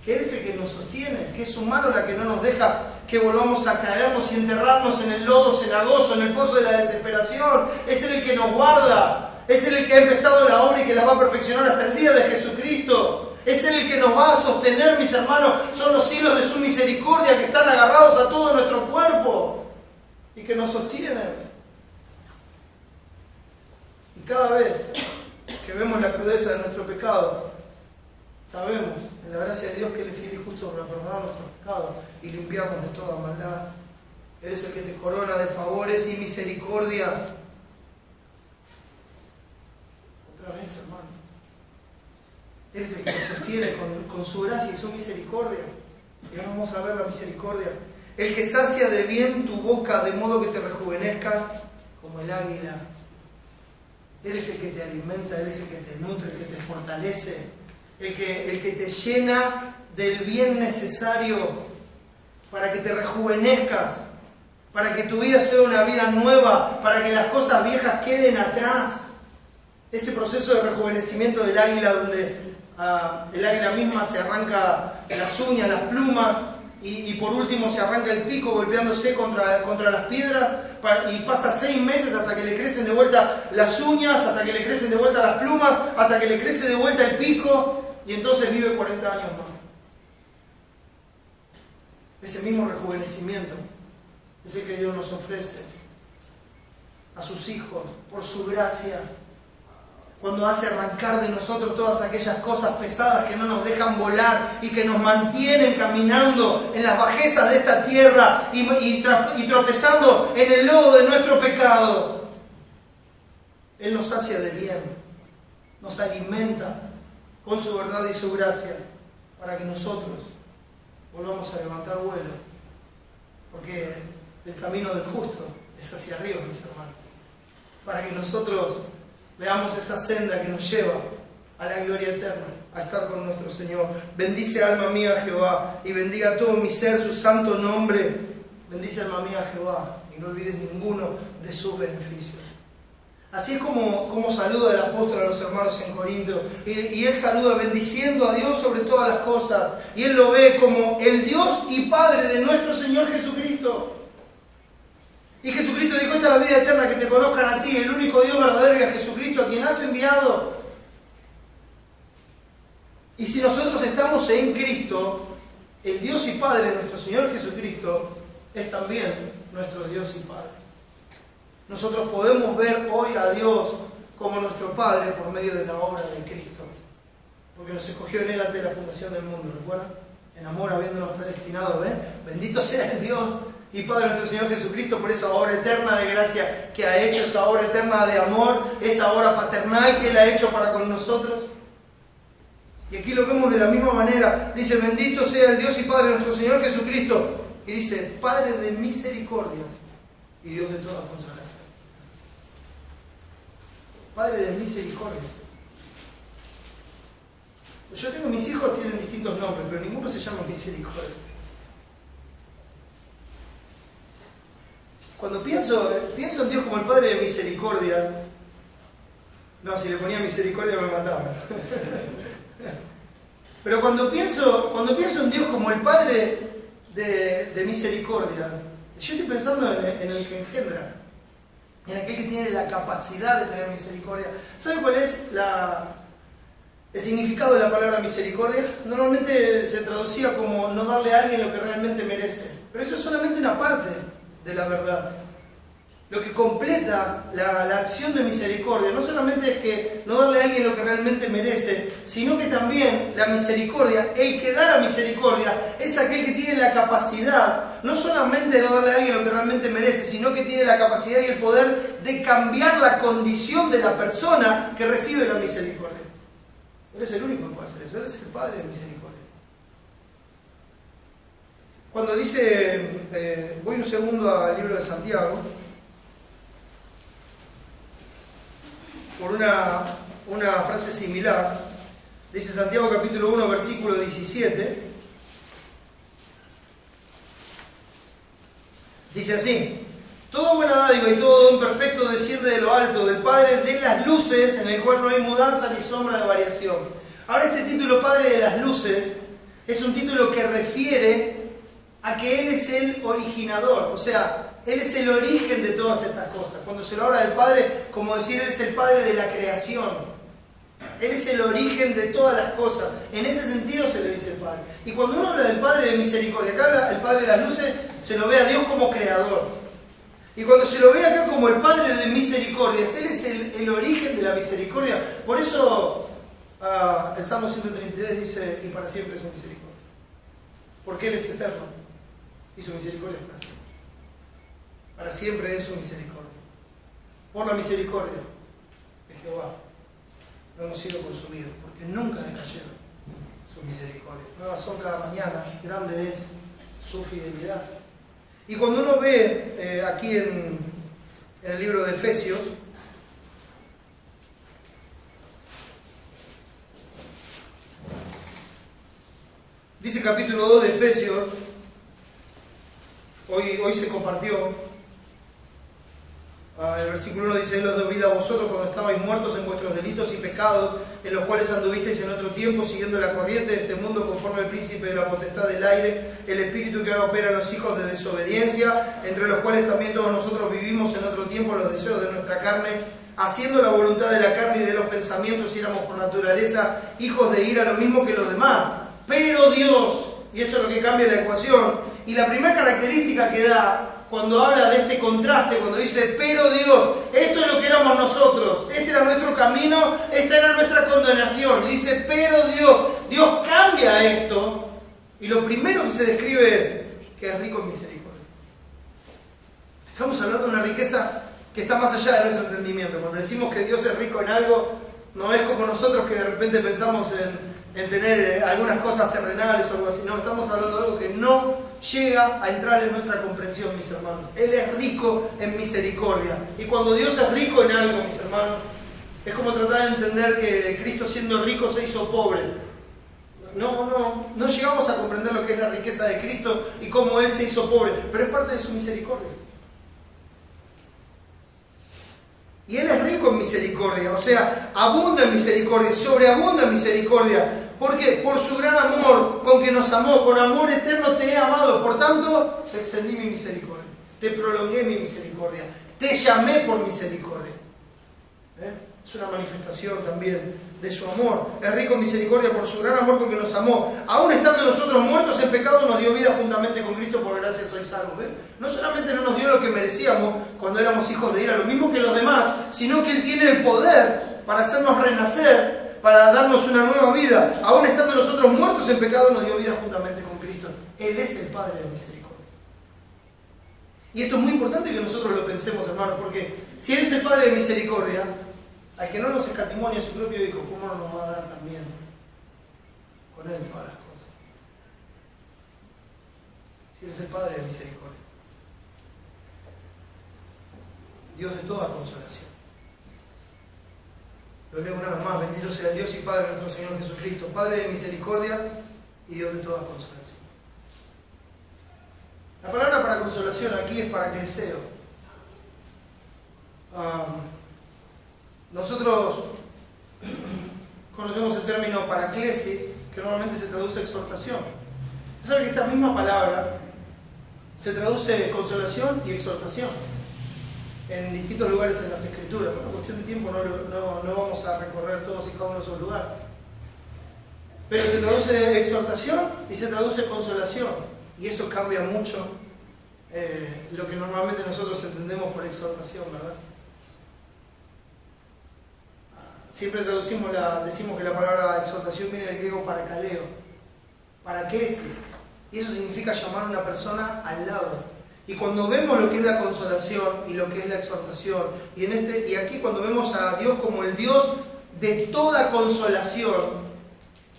Que Él es el que nos sostiene, que es su mano la que no nos deja que volvamos a caernos y enterrarnos en el lodo cenagoso, en el pozo de la desesperación. Es Él el que nos guarda, es Él el que ha empezado la obra y que la va a perfeccionar hasta el día de Jesucristo. Es Él el que nos va a sostener, mis hermanos. Son los hilos de su misericordia que están agarrados a todo nuestro cuerpo y que nos sostienen. Y cada vez que vemos la crudeza de nuestro pecado, sabemos en la gracia de Dios que Él es fiel y justo para perdonar nuestros pecados y limpiarnos de toda maldad. Él es el que te corona de favores y misericordias. Otra vez, hermano. Él es el que nos sostiene con su gracia y su misericordia. Y ahora vamos a ver la misericordia. El que sacia de bien tu boca de modo que te rejuvenezcas como el águila. Él es el que te alimenta, Él es el que te nutre, el que te fortalece, el que te llena del bien necesario para que te rejuvenezcas, para que tu vida sea una vida nueva, para que las cosas viejas queden atrás. Ese proceso de rejuvenecimiento del águila, donde el águila misma se arranca las uñas, las plumas, y por último se arranca el pico golpeándose contra las piedras, y pasa 6 meses hasta que le crecen de vuelta las uñas, hasta que le crecen de vuelta las plumas, hasta que le crece de vuelta el pico, y entonces vive 40 años más. Ese mismo rejuvenecimiento es el que Dios nos ofrece a sus hijos por su gracia, cuando hace arrancar de nosotros todas aquellas cosas pesadas que no nos dejan volar y que nos mantienen caminando en las bajezas de esta tierra y tropezando en el lodo de nuestro pecado. Él nos sacia de bien, nos alimenta con su verdad y su gracia para que nosotros volvamos a levantar vuelo, porque el camino del justo es hacia arriba, mis hermanos, para que nosotros veamos esa senda que nos lleva a la gloria eterna, a estar con nuestro Señor. Bendice, alma mía, a Jehová, y bendiga todo mi ser su santo nombre. Bendice, alma mía, a Jehová, y no olvides ninguno de sus beneficios. Así es como saluda el apóstol a los hermanos en Corinto. Y él saluda bendiciendo a Dios sobre todas las cosas. Y él lo ve como el Dios y Padre de nuestro Señor Jesucristo. Y Jesucristo dijo: esta es la vida eterna, que te conozcan a ti, el único Dios verdadero, y a Jesucristo, a quien has enviado. Y si nosotros estamos en Cristo, el Dios y Padre de nuestro Señor Jesucristo es también nuestro Dios y Padre. Nosotros podemos ver hoy a Dios como nuestro Padre por medio de la obra de Cristo, porque nos escogió en Él antes de la fundación del mundo, ¿recuerdan? En amor habiéndonos predestinado, ¿ven? Bendito sea el Dios y Padre nuestro Señor Jesucristo, por esa obra eterna de gracia que ha hecho, esa obra eterna de amor, esa obra paternal que Él ha hecho para con nosotros. Y aquí lo vemos de la misma manera. Dice, bendito sea el Dios y Padre nuestro Señor Jesucristo. Y dice, Padre de misericordia y Dios de toda consolación. Padre de misericordia. Yo tengo mis hijos, tienen distintos nombres, pero ninguno se llama misericordia. Cuando pienso en Dios como el Padre de misericordia, no, si le ponía misericordia me mataban. Pero cuando pienso en Dios como el Padre de misericordia, yo estoy pensando en el que engendra, en aquel que tiene la capacidad de tener misericordia. ¿Sabe cuál es el significado de la palabra misericordia? Normalmente se traducía como no darle a alguien lo que realmente merece, pero eso es solamente una parte de la verdad. Lo que completa la acción de misericordia no solamente es que no darle a alguien lo que realmente merece, sino que también la misericordia, el que da la misericordia, es aquel que tiene la capacidad, no solamente de no darle a alguien lo que realmente merece, sino que tiene la capacidad y el poder de cambiar la condición de la persona que recibe la misericordia. Él es el único que puede hacer eso, Él es el Padre de misericordia. Cuando dice, voy un segundo al libro de Santiago, por una frase similar, dice Santiago capítulo 1, versículo 17, dice así, toda buena dádiva y todo don perfecto desciende de lo alto, del Padre de las luces, en el cual no hay mudanza ni sombra de variación. Ahora este título, Padre de las luces, es un título que refiere a que Él es el originador, o sea, Él es el origen de todas estas cosas. Cuando se lo habla del Padre, como decir, Él es el Padre de la creación. Él es el origen de todas las cosas. En ese sentido se le dice el Padre. Y cuando uno habla del Padre de misericordia, acá habla el Padre de las luces, se lo ve a Dios como creador. Y cuando se lo ve acá como el Padre de misericordia, Él es el origen de la misericordia. Por eso el Salmo 133 dice, y para siempre es su misericordia. Porque Él es eterno y su misericordia es para siempre. Para siempre es su misericordia. Por la misericordia de Jehová no hemos sido consumidos, porque nunca decayeron su misericordia. Nuevas son cada mañana, grande es su fidelidad. Y cuando uno ve aquí en el libro de Efesios, dice capítulo 2 de Efesios, hoy se compartió, el versículo 1 dice, Él os dio vida a vosotros cuando estabais muertos en vuestros delitos y pecados, en los cuales anduvisteis en otro tiempo, siguiendo la corriente de este mundo, conforme al príncipe de la potestad del aire, el espíritu que ahora opera en los hijos de desobediencia, entre los cuales también todos nosotros vivimos en otro tiempo en los deseos de nuestra carne, haciendo la voluntad de la carne y de los pensamientos, y éramos por naturaleza hijos de ira, lo mismo que los demás. Pero Dios, y esto es lo que cambia la ecuación, y la primera característica que da cuando habla de este contraste, cuando dice, pero Dios, esto es lo que éramos nosotros, este era nuestro camino, esta era nuestra condenación. Y dice, pero Dios cambia esto, y lo primero que se describe es que es rico en misericordia. Estamos hablando de una riqueza que está más allá de nuestro entendimiento. Cuando decimos que Dios es rico en algo, no es como nosotros que de repente pensamos en tener algunas cosas terrenales o algo así. No, estamos hablando de algo que no llega a entrar en nuestra comprensión, mis hermanos. Él es rico en misericordia. Y cuando Dios es rico en algo, mis hermanos, es como tratar de entender que Cristo, siendo rico, se hizo pobre. No llegamos a comprender lo que es la riqueza de Cristo y cómo Él se hizo pobre, pero es parte de su misericordia. Y Él es rico en misericordia, o sea, abunda en misericordia, sobreabunda en misericordia. ¿Por qué? Por su gran amor con que nos amó, con amor eterno te he amado, por tanto te extendí mi misericordia, te prolongué mi misericordia, te llamé por misericordia. Es una manifestación también de su amor. Es rico en misericordia por su gran amor con que nos amó. Aún estando nosotros muertos en pecado, nos dio vida juntamente con Cristo, por gracia sois salvos. No solamente no nos dio lo que merecíamos cuando éramos hijos de ira, lo mismo que los demás, sino que Él tiene el poder para hacernos renacer, para darnos una nueva vida. Aún estando nosotros muertos en pecado, nos dio vida juntamente con Cristo. Él es el Padre de misericordia. Y esto es muy importante que nosotros lo pensemos, hermanos, porque si Él es el Padre de misericordia, al que no nos escatimó ni a su propio Hijo, ¿cómo no nos va a dar también con Él todas las cosas? Si Él es el Padre de misericordia, Dios de toda consolación. Lo leo una vez más: bendito sea el Dios y Padre de nuestro Señor Jesucristo, Padre de misericordia y Dios de toda consolación. La palabra para consolación aquí es paracleseo. Nosotros conocemos el término paraclesis, que normalmente se traduce exhortación. Usted sabe que esta misma palabra se traduce consolación y exhortación en distintos lugares en las Escrituras. Por una cuestión de tiempo no vamos a recorrer todos y cada uno de esos lugares. Pero se traduce exhortación y se traduce consolación. Y eso cambia mucho lo que normalmente nosotros entendemos por exhortación, ¿verdad? Siempre decimos que la palabra exhortación viene del griego parakaleo, paraklesis, y eso significa llamar a una persona al lado. Y cuando vemos lo que es la consolación y lo que es la exhortación, y aquí cuando vemos a Dios como el Dios de toda consolación,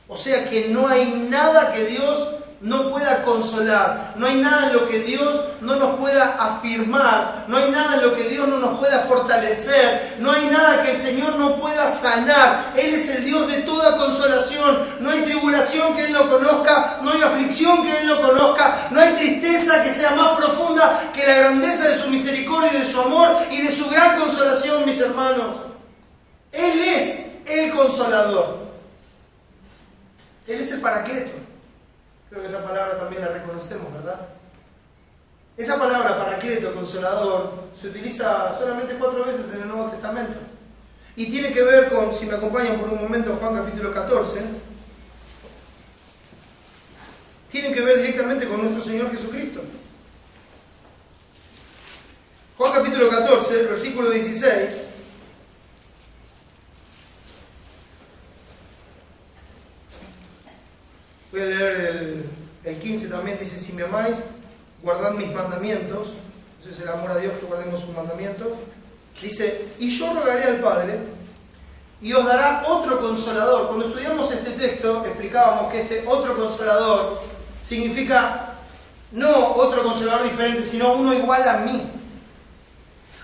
o sea que no hay nada que Dios no pueda consolar, no hay nada en lo que Dios no nos pueda afirmar, no hay nada en lo que Dios no nos pueda fortalecer, no hay nada que el Señor no pueda sanar. Él es el Dios de toda consolación. No hay tribulación que Él no conozca, no hay aflicción que Él no conozca, no hay tristeza que sea más profunda que la grandeza de su misericordia y de su amor y de su gran consolación, mis hermanos. Él es el consolador. Él es el paracleto. Creo que esa palabra también la reconocemos, ¿verdad? Esa palabra paracleto, consolador, se utiliza solamente 4 veces en el Nuevo Testamento. Y tiene que ver con, si me acompañan por un momento, Juan capítulo 14, tiene que ver directamente con nuestro Señor Jesucristo. Juan capítulo 14, versículo 16. Voy a leer el 15 también, dice: si me amáis, guardad mis mandamientos. Eso es el amor a Dios, que guardemos sus mandamientos. Dice: y yo rogaré al Padre, y os dará otro consolador. Cuando estudiamos este texto, explicábamos que este otro consolador significa no otro consolador diferente, sino uno igual a mí.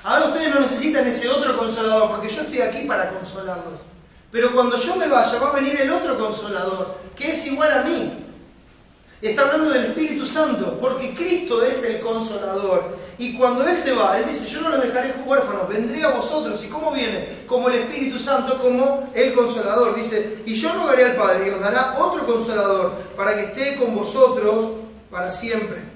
Ahora ustedes no necesitan ese otro consolador, porque yo estoy aquí para consolarlos. Pero cuando yo me vaya, va a venir el otro consolador, que es igual a mí. Está hablando del Espíritu Santo, porque Cristo es el consolador. Y cuando Él se va, Él dice: yo no los dejaré huérfanos, vendré a vosotros. ¿Y cómo viene? Como el Espíritu Santo, como el consolador. Dice: y yo rogaré al Padre, y os dará otro consolador, para que esté con vosotros para siempre.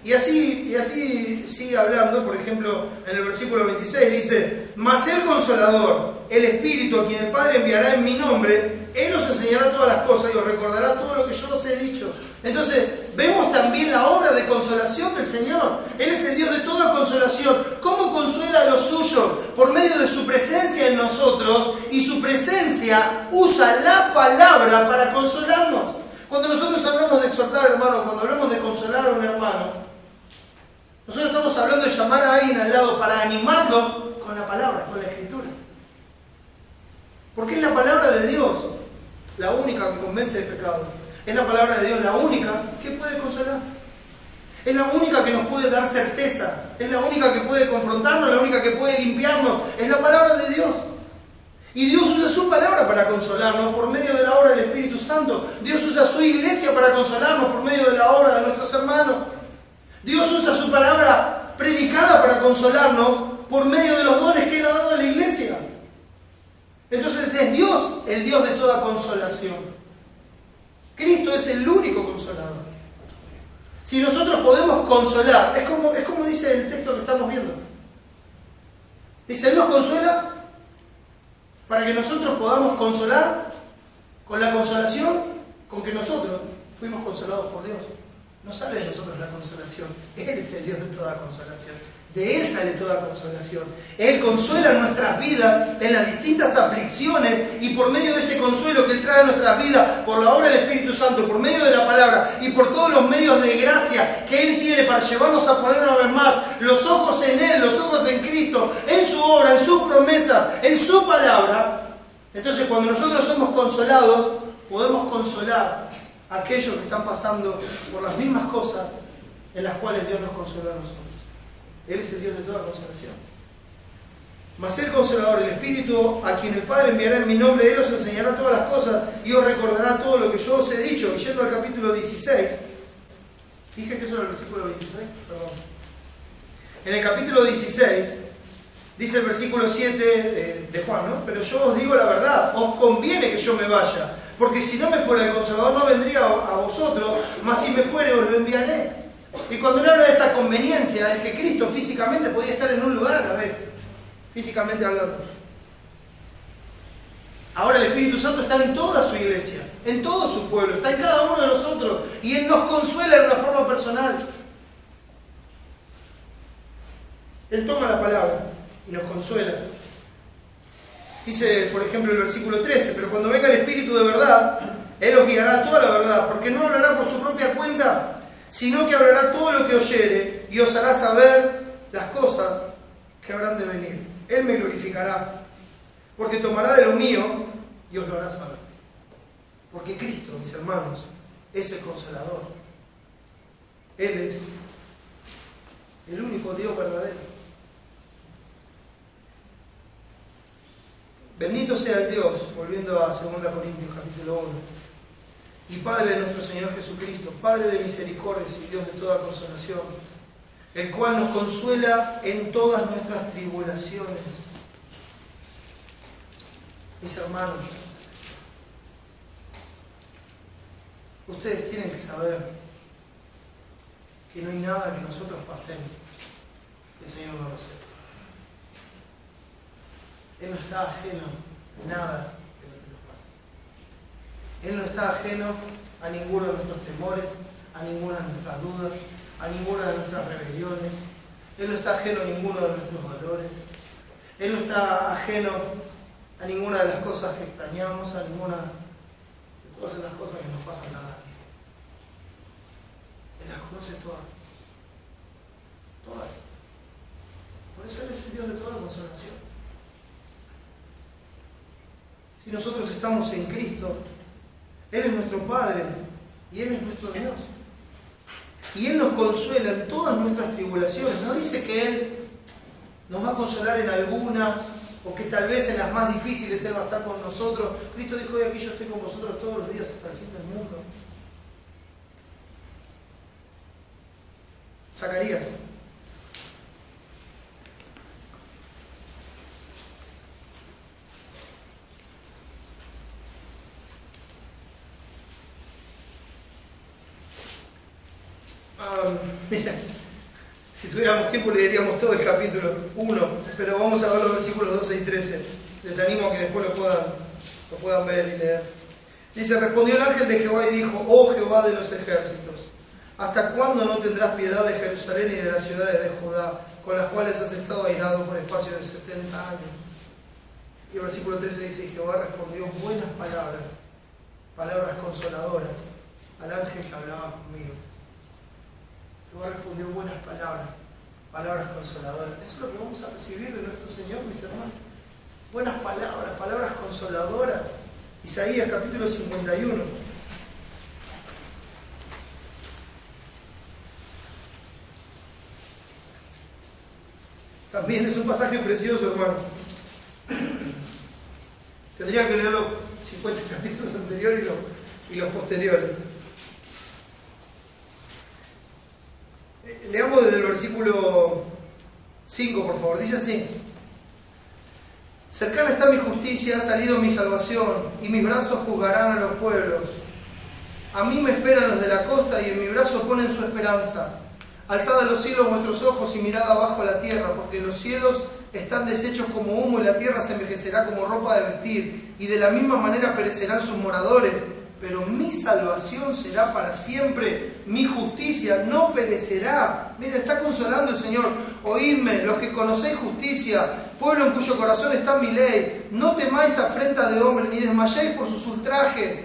Y así sigue hablando. Por ejemplo, en el versículo 26 dice: mas el consolador, el Espíritu, a quien el Padre enviará en mi nombre, Él os enseñará todas las cosas y os recordará todo lo que yo os he dicho. Entonces, vemos también la obra de consolación del Señor. Él es el Dios de toda consolación. ¿Cómo consuela a los suyos? Por medio de su presencia en nosotros, y su presencia usa la palabra para consolarnos. Cuando nosotros hablamos de exhortar, hermano, cuando hablamos de consolar a un hermano, nosotros estamos hablando de llamar a alguien al lado para animarlo con la palabra, con la Escritura. Porque es la palabra de Dios la única que convence del pecado. Es la palabra de Dios la única que puede consolar. Es la única que nos puede dar certezas. Es la única que puede confrontarnos, la única que puede limpiarnos. Es la palabra de Dios. Y Dios usa su palabra para consolarnos por medio de la obra del Espíritu Santo. Dios usa su iglesia para consolarnos por medio de la obra de nuestros hermanos. Dios usa su palabra predicada para consolarnos por medio de los dones que Él ha dado a la iglesia. Entonces es Dios el Dios de toda consolación. Cristo es el único consolador. Si nosotros podemos consolar, es como dice el texto que estamos viendo. Dice: Él nos consuela para que nosotros podamos consolar con la consolación con que nosotros fuimos consolados por Dios. No sale de nosotros la consolación. Él es el Dios de toda consolación. De Él sale toda consolación. Él consuela nuestras vidas en las distintas aflicciones y por medio de ese consuelo que Él trae a nuestras vidas, por la obra del Espíritu Santo, por medio de la palabra y por todos los medios de gracia que Él tiene para llevarnos a poner una vez más los ojos en Él, los ojos en Cristo, en su obra, en sus promesas, en su palabra. Entonces cuando nosotros somos consolados, podemos consolar a aquellos que están pasando por las mismas cosas en las cuales Dios nos consoló a nosotros. Él es el Dios de toda consolación. Mas el Consolador, el Espíritu, a quien el Padre enviará en mi nombre, Él os enseñará todas las cosas y os recordará todo lo que yo os he dicho. Y yendo al capítulo 16, dije que eso era el versículo 26, perdón. En el capítulo 16, dice el versículo 7 de Juan, ¿no? Pero yo os digo la verdad, os conviene que yo me vaya, porque si no me fuera el Consolador no vendría a vosotros, mas si me fuere os lo enviaré. Y cuando él habla de esa conveniencia, es que Cristo físicamente podía estar en un lugar a la vez, físicamente hablando. Ahora el Espíritu Santo está en toda su iglesia, en todo su pueblo, está en cada uno de nosotros y Él nos consuela de una forma personal. Él toma la palabra y nos consuela. Dice, por ejemplo, el versículo 13, pero cuando venga el Espíritu de verdad, Él os guiará a toda la verdad, porque no hablará por su propia cuenta, sino que hablará todo lo que oyere y os hará saber las cosas que habrán de venir. Él me glorificará, porque tomará de lo mío y os lo hará saber. Porque Cristo, mis hermanos, es el Consolador. Él es el único Dios verdadero. Bendito sea el Dios, volviendo a 2 Corintios capítulo 1. Y Padre de nuestro Señor Jesucristo, Padre de misericordias y Dios de toda consolación, el cual nos consuela en todas nuestras tribulaciones. Mis hermanos, ustedes tienen que saber que no hay nada que nosotros pasemos que el Señor no lo sepa. Él no está ajeno a nada. Él no está ajeno a ninguno de nuestros temores, a ninguna de nuestras dudas, a ninguna de nuestras rebeliones. Él no está ajeno a ninguno de nuestros valores. Él no está ajeno a ninguna de las cosas que extrañamos, a ninguna de todas esas cosas que nos pasan a nadie. Él las conoce todas. Todas. Por eso Él es el Dios de toda consolación. Si nosotros estamos en Cristo, Él es nuestro Padre y Él es nuestro Dios. Y Él nos consuela en todas nuestras tribulaciones. No dice que Él nos va a consolar en algunas, o que tal vez en las más difíciles Él va a estar con nosotros. Cristo dijo, hoy aquí yo estoy con vosotros todos los días hasta el fin del mundo. Zacarías. Mira, si tuviéramos tiempo leeríamos todo el capítulo 1, pero vamos a ver los versículos 12 y 13. Les animo a que después lo puedan ver y leer. Dice, respondió el ángel de Jehová y dijo, oh Jehová de los ejércitos, ¿hasta cuándo no tendrás piedad de Jerusalén y de las ciudades de Judá, con las cuales has estado airado por espacio de 70 años? Y el versículo 13 dice, y Jehová respondió buenas palabras, palabras consoladoras, al ángel que hablaba conmigo. Jehová respondió buenas palabras, palabras consoladoras. Eso es lo que vamos a recibir de nuestro Señor, mis hermanos. Buenas palabras, palabras consoladoras. Isaías capítulo 51. También es un pasaje precioso, hermano. Tendría que leer los 50 capítulos anteriores y los posteriores. Leamos desde el versículo 5, por favor. Dice así: cercana está mi justicia, ha salido mi salvación, y mis brazos juzgarán a los pueblos. A mí me esperan los de la costa, y en mi brazo ponen su esperanza. Alzad a los cielos vuestros ojos y mirad abajo a la tierra, porque los cielos están deshechos como humo y la tierra se envejecerá como ropa de vestir, y de la misma manera perecerán sus moradores, pero mi salvación será para siempre, mi justicia no perecerá. Mira, está consolando el Señor. Oídme, los que conocéis justicia, pueblo en cuyo corazón está mi ley, no temáis afrenta de hombre, ni desmayéis por sus ultrajes,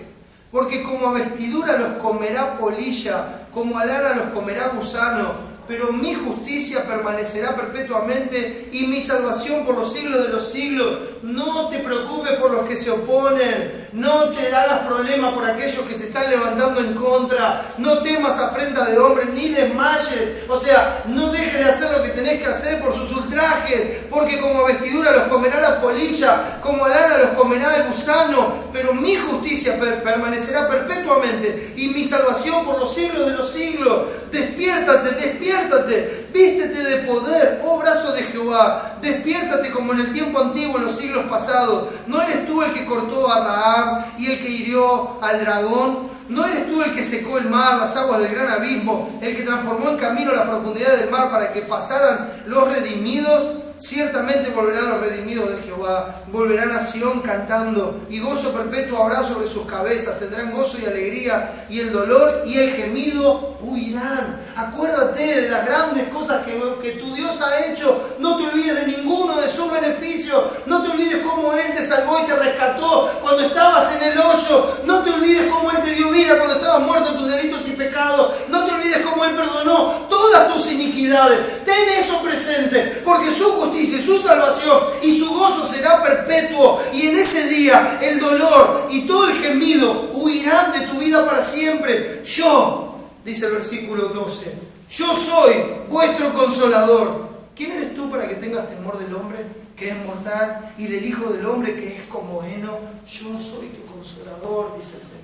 porque como a vestidura los comerá polilla, como a lana los comerá gusano, pero mi justicia permanecerá perpetuamente y mi salvación por los siglos de los siglos. No te preocupes por los que se oponen, no te hagas problema por aquellos que se están levantando en contra, no temas afrenta de hombre, ni desmayes, o sea, no dejes de hacer lo que tenés que hacer por sus ultrajes, porque como vestidura los comerá la polilla, como lana los comerá el gusano, pero mi justicia permanecerá perpetuamente y mi salvación por los siglos de los siglos. Despiértate, despiértate, vístete de poder, oh brazo de Jehová, despiértate como en el tiempo antiguo, en los siglos pasados. ¿No eres tú el que cortó a Rahab y el que hirió al dragón? ¿No eres tú el que secó el mar, las aguas del gran abismo, el que transformó en camino la profundidad del mar para que pasaran los redimidos? Ciertamente volverán los redimidos de Jehová, volverán a Sión cantando, y gozo perpetuo habrá sobre sus cabezas, tendrán gozo y alegría, y el dolor y el gemido huirán. Acuérdate de las grandes cosas que tu Dios ha hecho, no te olvides de ninguno de sus beneficios, no te olvides cómo Él te salvó y te rescató cuando estabas en el hoyo, no te olvides cómo Él te dio vida cuando estabas muerto en tus delitos y pecados, no te olvides cómo Él perdonó todas tus iniquidades. Ten eso presente, porque su justicia y su salvación y su gozo será perpetuo, y en ese día el dolor y todo el gemido huirán de tu vida para siempre. Yo, dice el versículo 12, yo soy vuestro consolador. ¿Quién eres tú para que tengas temor del hombre que es mortal y del Hijo del Hombre que es como heno? Yo soy tu consolador, dice el Señor.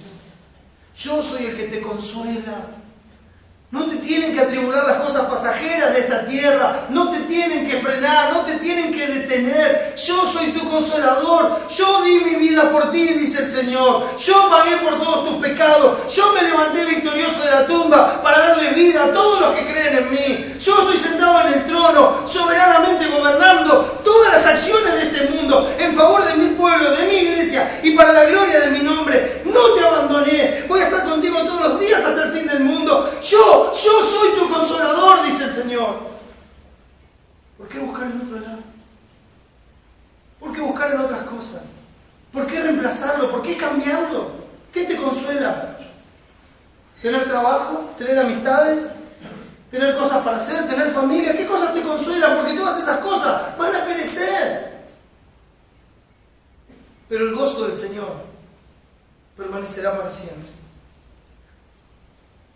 Yo soy el que te consuela. No te tienen que atribular las cosas pasajeras de esta tierra, no te tienen que frenar, no te tienen que detener. Yo soy tu consolador, yo di mi vida por ti, dice el Señor. Yo pagué por todos tus pecados, yo me levanté victorioso de la tumba para darle vida a todos los que creen en mí. Yo estoy sentado en el trono, soberanamente gobernando todas las acciones de este mundo en favor de mi pueblo, de mi iglesia y para la gloria de mi nombre. No te abandoné, voy a estar contigo todos los días hasta el fin del mundo. Yo soy tu consolador, dice el Señor. ¿Por qué buscar en otro lado? ¿Por qué buscar en otras cosas? ¿Por qué reemplazarlo? ¿Por qué cambiarlo? ¿Qué te consuela? ¿Tener trabajo? ¿Tener amistades? ¿Tener cosas para hacer? ¿Tener familia? ¿Qué cosas te consuelan? Porque todas esas cosas van a perecer. Pero el gozo del Señor permanecerá para siempre.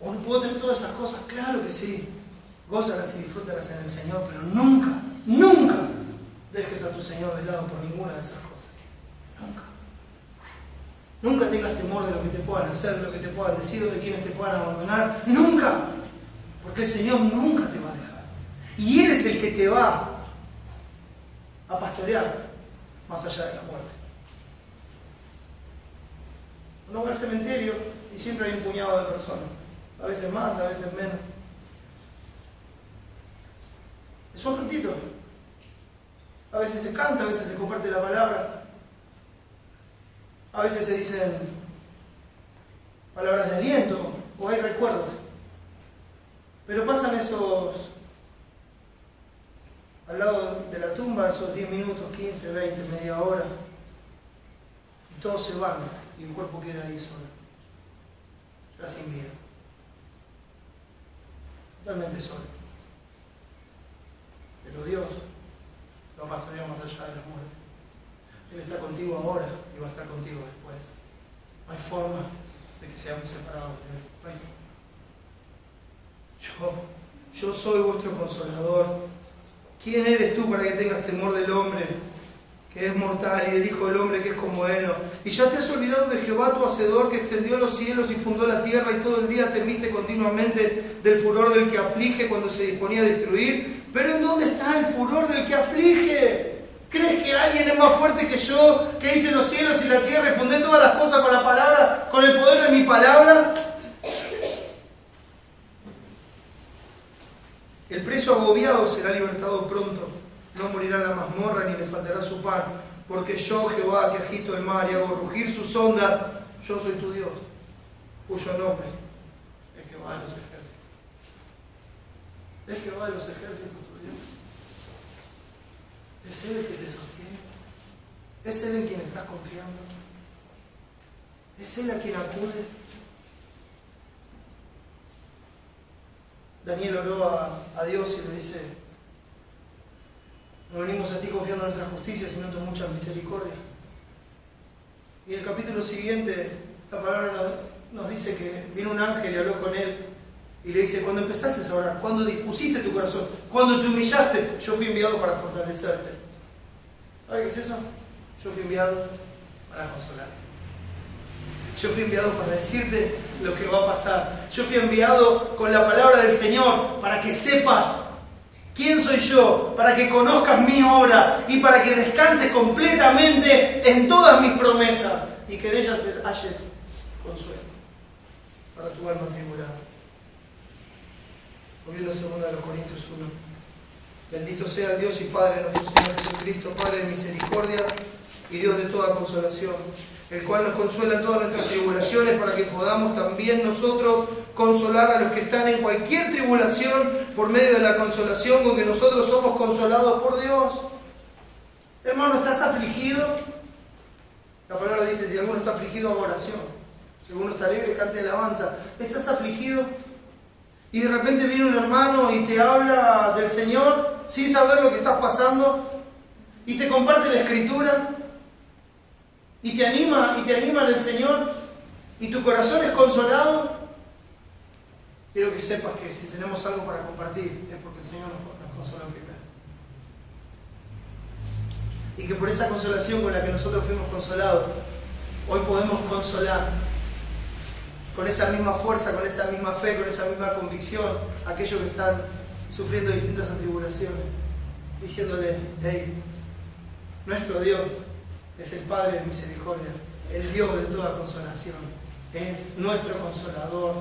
¿O no puedo tener todas esas cosas? Claro que sí. Gózalas y disfrútalas en el Señor, pero nunca, nunca dejes a tu Señor de lado por ninguna de esas cosas. Nunca. Nunca tengas temor de lo que te puedan hacer, de lo que te puedan decir, o de quienes te puedan abandonar. Nunca. Porque el Señor nunca te va a dejar. Y Él es el que te va a pastorear más allá de la muerte. Uno va al cementerio y siempre hay un puñado de personas. A veces más, a veces menos. Es un ratito. A veces se canta, a veces se comparte la palabra. A veces se dicen palabras de aliento o hay recuerdos. Pero pasan esos, al lado de la tumba, esos 10 minutos, 15, 20, media hora. Y todos se van y el cuerpo queda ahí solo. Ya sin vida. Totalmente solo. Pero Dios lo pastorea más allá de la muerte. Él está contigo ahora y va a estar contigo después. No hay forma de que seamos separados de Él. No hay forma. Yo soy vuestro consolador. ¿Quién eres tú para que tengas temor del hombre que es mortal y del Hijo del Hombre que es como heno? Y ya te has olvidado de Jehová tu Hacedor, que extendió los cielos y fundó la tierra, y todo el día temiste continuamente del furor del que aflige cuando se disponía a destruir. Pero ¿en dónde está el furor del que aflige? ¿Crees que alguien es más fuerte que yo, que hice los cielos y la tierra y fundé todas las cosas con la palabra, con el poder de mi palabra? El preso agobiado será libertado pronto, no morirá en la mazmorra ni le faltará su pan, porque yo, Jehová, que agito el mar y hago rugir sus ondas, yo soy tu Dios. cuyo nombre es Jehová de los ejércitos. Es Jehová de los ejércitos tu Dios. Es Él el que te sostiene. Es Él en quien estás confiando. Es Él a quien acudes. Daniel oró a Dios y le dice: no venimos a ti confiando en nuestra justicia, sino en tu mucha misericordia. Y en el capítulo siguiente, la palabra nos dice que vino un ángel y habló con él y le dice: cuando empezaste a orar, cuando dispusiste tu corazón, cuando te humillaste, yo fui enviado para fortalecerte. ¿Sabes qué es eso? Yo fui enviado para consolarte. Yo fui enviado para decirte lo que va a pasar. Yo fui enviado con la palabra del Señor para que sepas quién soy yo, para que conozcas mi obra y para que descanses completamente en todas mis promesas y que en ellas halles consuelo para tu alma tribulada. Volviendo a 2 Corintios 1. Bendito sea el Dios y Padre de nuestro Señor Jesucristo, Padre de misericordia y Dios de toda consolación, el cual nos consuela en todas nuestras tribulaciones, para que podamos también nosotros consolar a los que están en cualquier tribulación por medio de la consolación con que nosotros somos consolados por Dios. Hermano, ¿estás afligido? La palabra dice: si alguno está afligido, haga oración. Si alguno está alegre, cante alabanza. ¿Estás afligido? Y de repente viene un hermano y te habla del Señor sin saber lo que estás pasando y te comparte la Escritura y te anima en el Señor y tu corazón es consolado. Quiero que sepas que si tenemos algo para compartir es porque el Señor nos consola primero. Y que por esa consolación con la que nosotros fuimos consolados, hoy podemos consolar con esa misma fuerza, con esa misma fe, con esa misma convicción a aquellos que están sufriendo distintas atribulaciones, diciéndole: hey, nuestro Dios es el Padre de misericordia, el Dios de toda consolación, es nuestro consolador.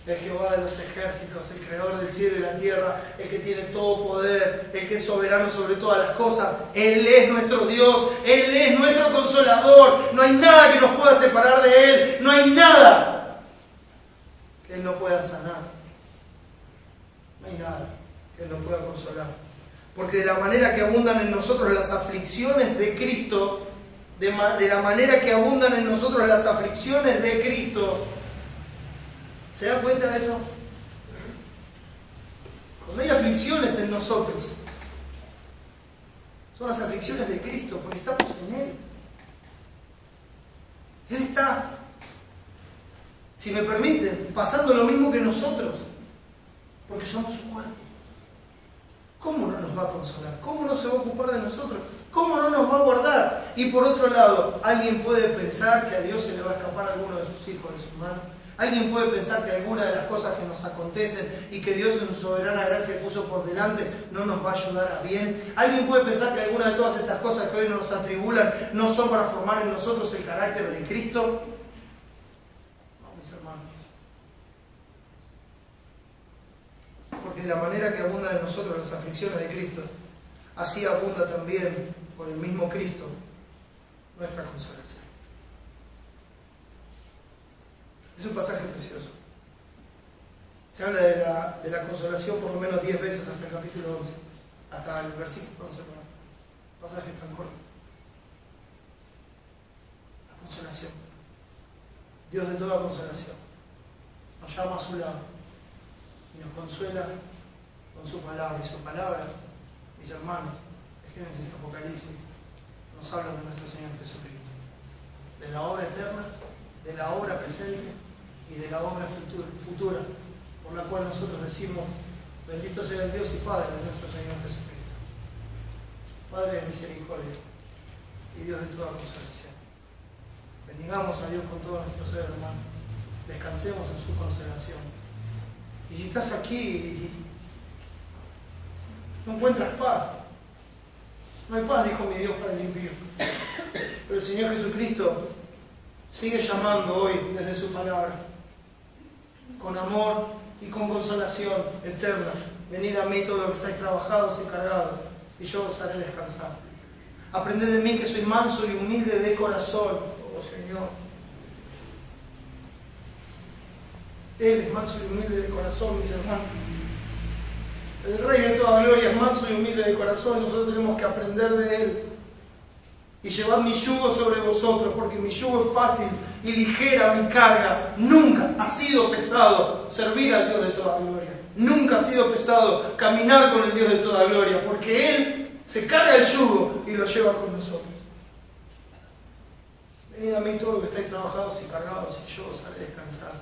Es Jehová de los ejércitos, el creador del cielo y la tierra, el que tiene todo poder, el que es soberano sobre todas las cosas. Él es nuestro Dios, Él es nuestro consolador. No hay nada que nos pueda separar de Él, no hay nada que Él no pueda sanar. No hay nada que Él no pueda consolar. Porque de la manera que abundan en nosotros las aflicciones de Cristo, de la manera que abundan en nosotros las aflicciones de Cristo, ¿se da cuenta de eso? Cuando hay aflicciones en nosotros, son las aflicciones de Cristo, porque estamos en Él. Él está, si me permiten, pasando lo mismo que nosotros, porque somos su cuerpo. ¿Cómo no nos va a consolar? ¿Cómo no se va a ocupar de nosotros? ¿Cómo no nos va a guardar? Y por otro lado, ¿alguien puede pensar que a Dios se le va a escapar alguno de sus hijos de su mano? ¿Alguien puede pensar que alguna de las cosas que nos acontecen y que Dios en su soberana gracia puso por delante no nos va a ayudar a bien? ¿Alguien puede pensar que alguna de todas estas cosas que hoy nos atribulan no son para formar en nosotros el carácter de Cristo? No, mis hermanos. Porque de la manera que abundan en nosotros las aflicciones de Cristo, así abunda también por el mismo Cristo nuestra consolación. Es un pasaje precioso. Se habla de la consolación por lo menos 10 veces hasta el capítulo 11, hasta el versículo 11, pasaje tan corto. La consolación. Dios de toda consolación nos llama a su lado y nos consuela con su palabra. Y su palabra, mis hermanos, de Génesis, Apocalipsis, nos hablan de nuestro Señor Jesucristo, de la obra eterna, de la obra presente y de la obra futura, por la cual nosotros decimos: bendito sea el Dios y Padre de nuestro Señor Jesucristo, Padre de misericordia y Dios de toda consolación. Bendigamos a Dios con todo nuestro ser, hermano. Descansemos en su consolación. Y si estás aquí y no encuentras paz, no hay paz, dijo mi Dios, para el impío. Pero el Señor Jesucristo sigue llamando hoy desde su palabra, con amor y con consolación eterna: venid a mí todos los que estáis trabajados y cargados, y yo os haré descansar. Aprended de mí, que soy manso y humilde de corazón, oh Señor. Él es manso y humilde de corazón, mis hermanos. El Rey de toda gloria es manso y humilde de corazón. Nosotros tenemos que aprender de Él. Y llevad mi yugo sobre vosotros, porque mi yugo es fácil y ligera mi carga. Nunca ha sido pesado servir al Dios de toda gloria. Nunca ha sido pesado caminar con el Dios de toda gloria, porque Él se carga el yugo y lo lleva con nosotros. Venid a mí todos los que estáis trabajados y cargados, y yo os haré descansar.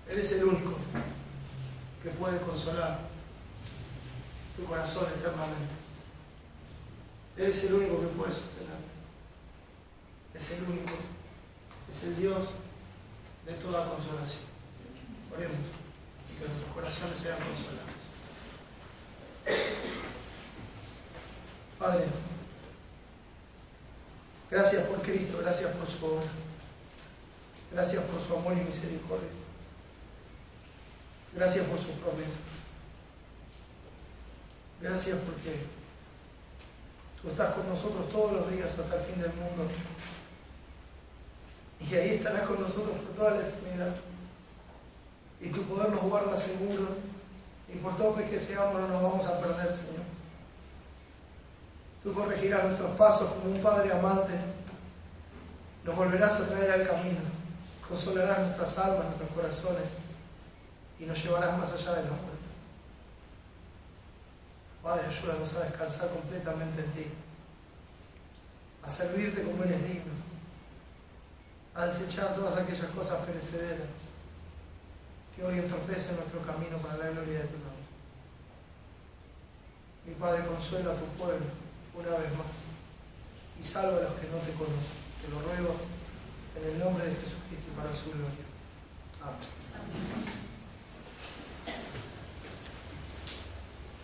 Él es el único que puede consolar tu corazón eternamente. Él es el único que puede sostenerte. Es el único. Es el Dios de toda consolación. Oremos y que nuestros corazones sean consolados. Padre, gracias por Cristo, gracias por su obra. Gracias por su amor y misericordia. Gracias por sus promesas. Gracias porque tú estás con nosotros todos los días hasta el fin del mundo. Y ahí estarás con nosotros por toda la eternidad. Y tu poder nos guarda seguros. Y por todo que seamos no nos vamos a perder, Señor. Tú corregirás nuestros pasos como un Padre amante. Nos volverás a traer al camino. Consolarás nuestras almas, nuestros corazones. Y nos llevarás más allá de la muerte. Padre, ayúdanos a descansar completamente en ti. A servirte como eres digno. A desechar todas aquellas cosas perecederas que hoy entorpecen nuestro camino para la gloria de tu nombre. Mi Padre, consuela a tu pueblo una vez más y salva a los que no te conocen. Te lo ruego en el nombre de Jesucristo y para su gloria.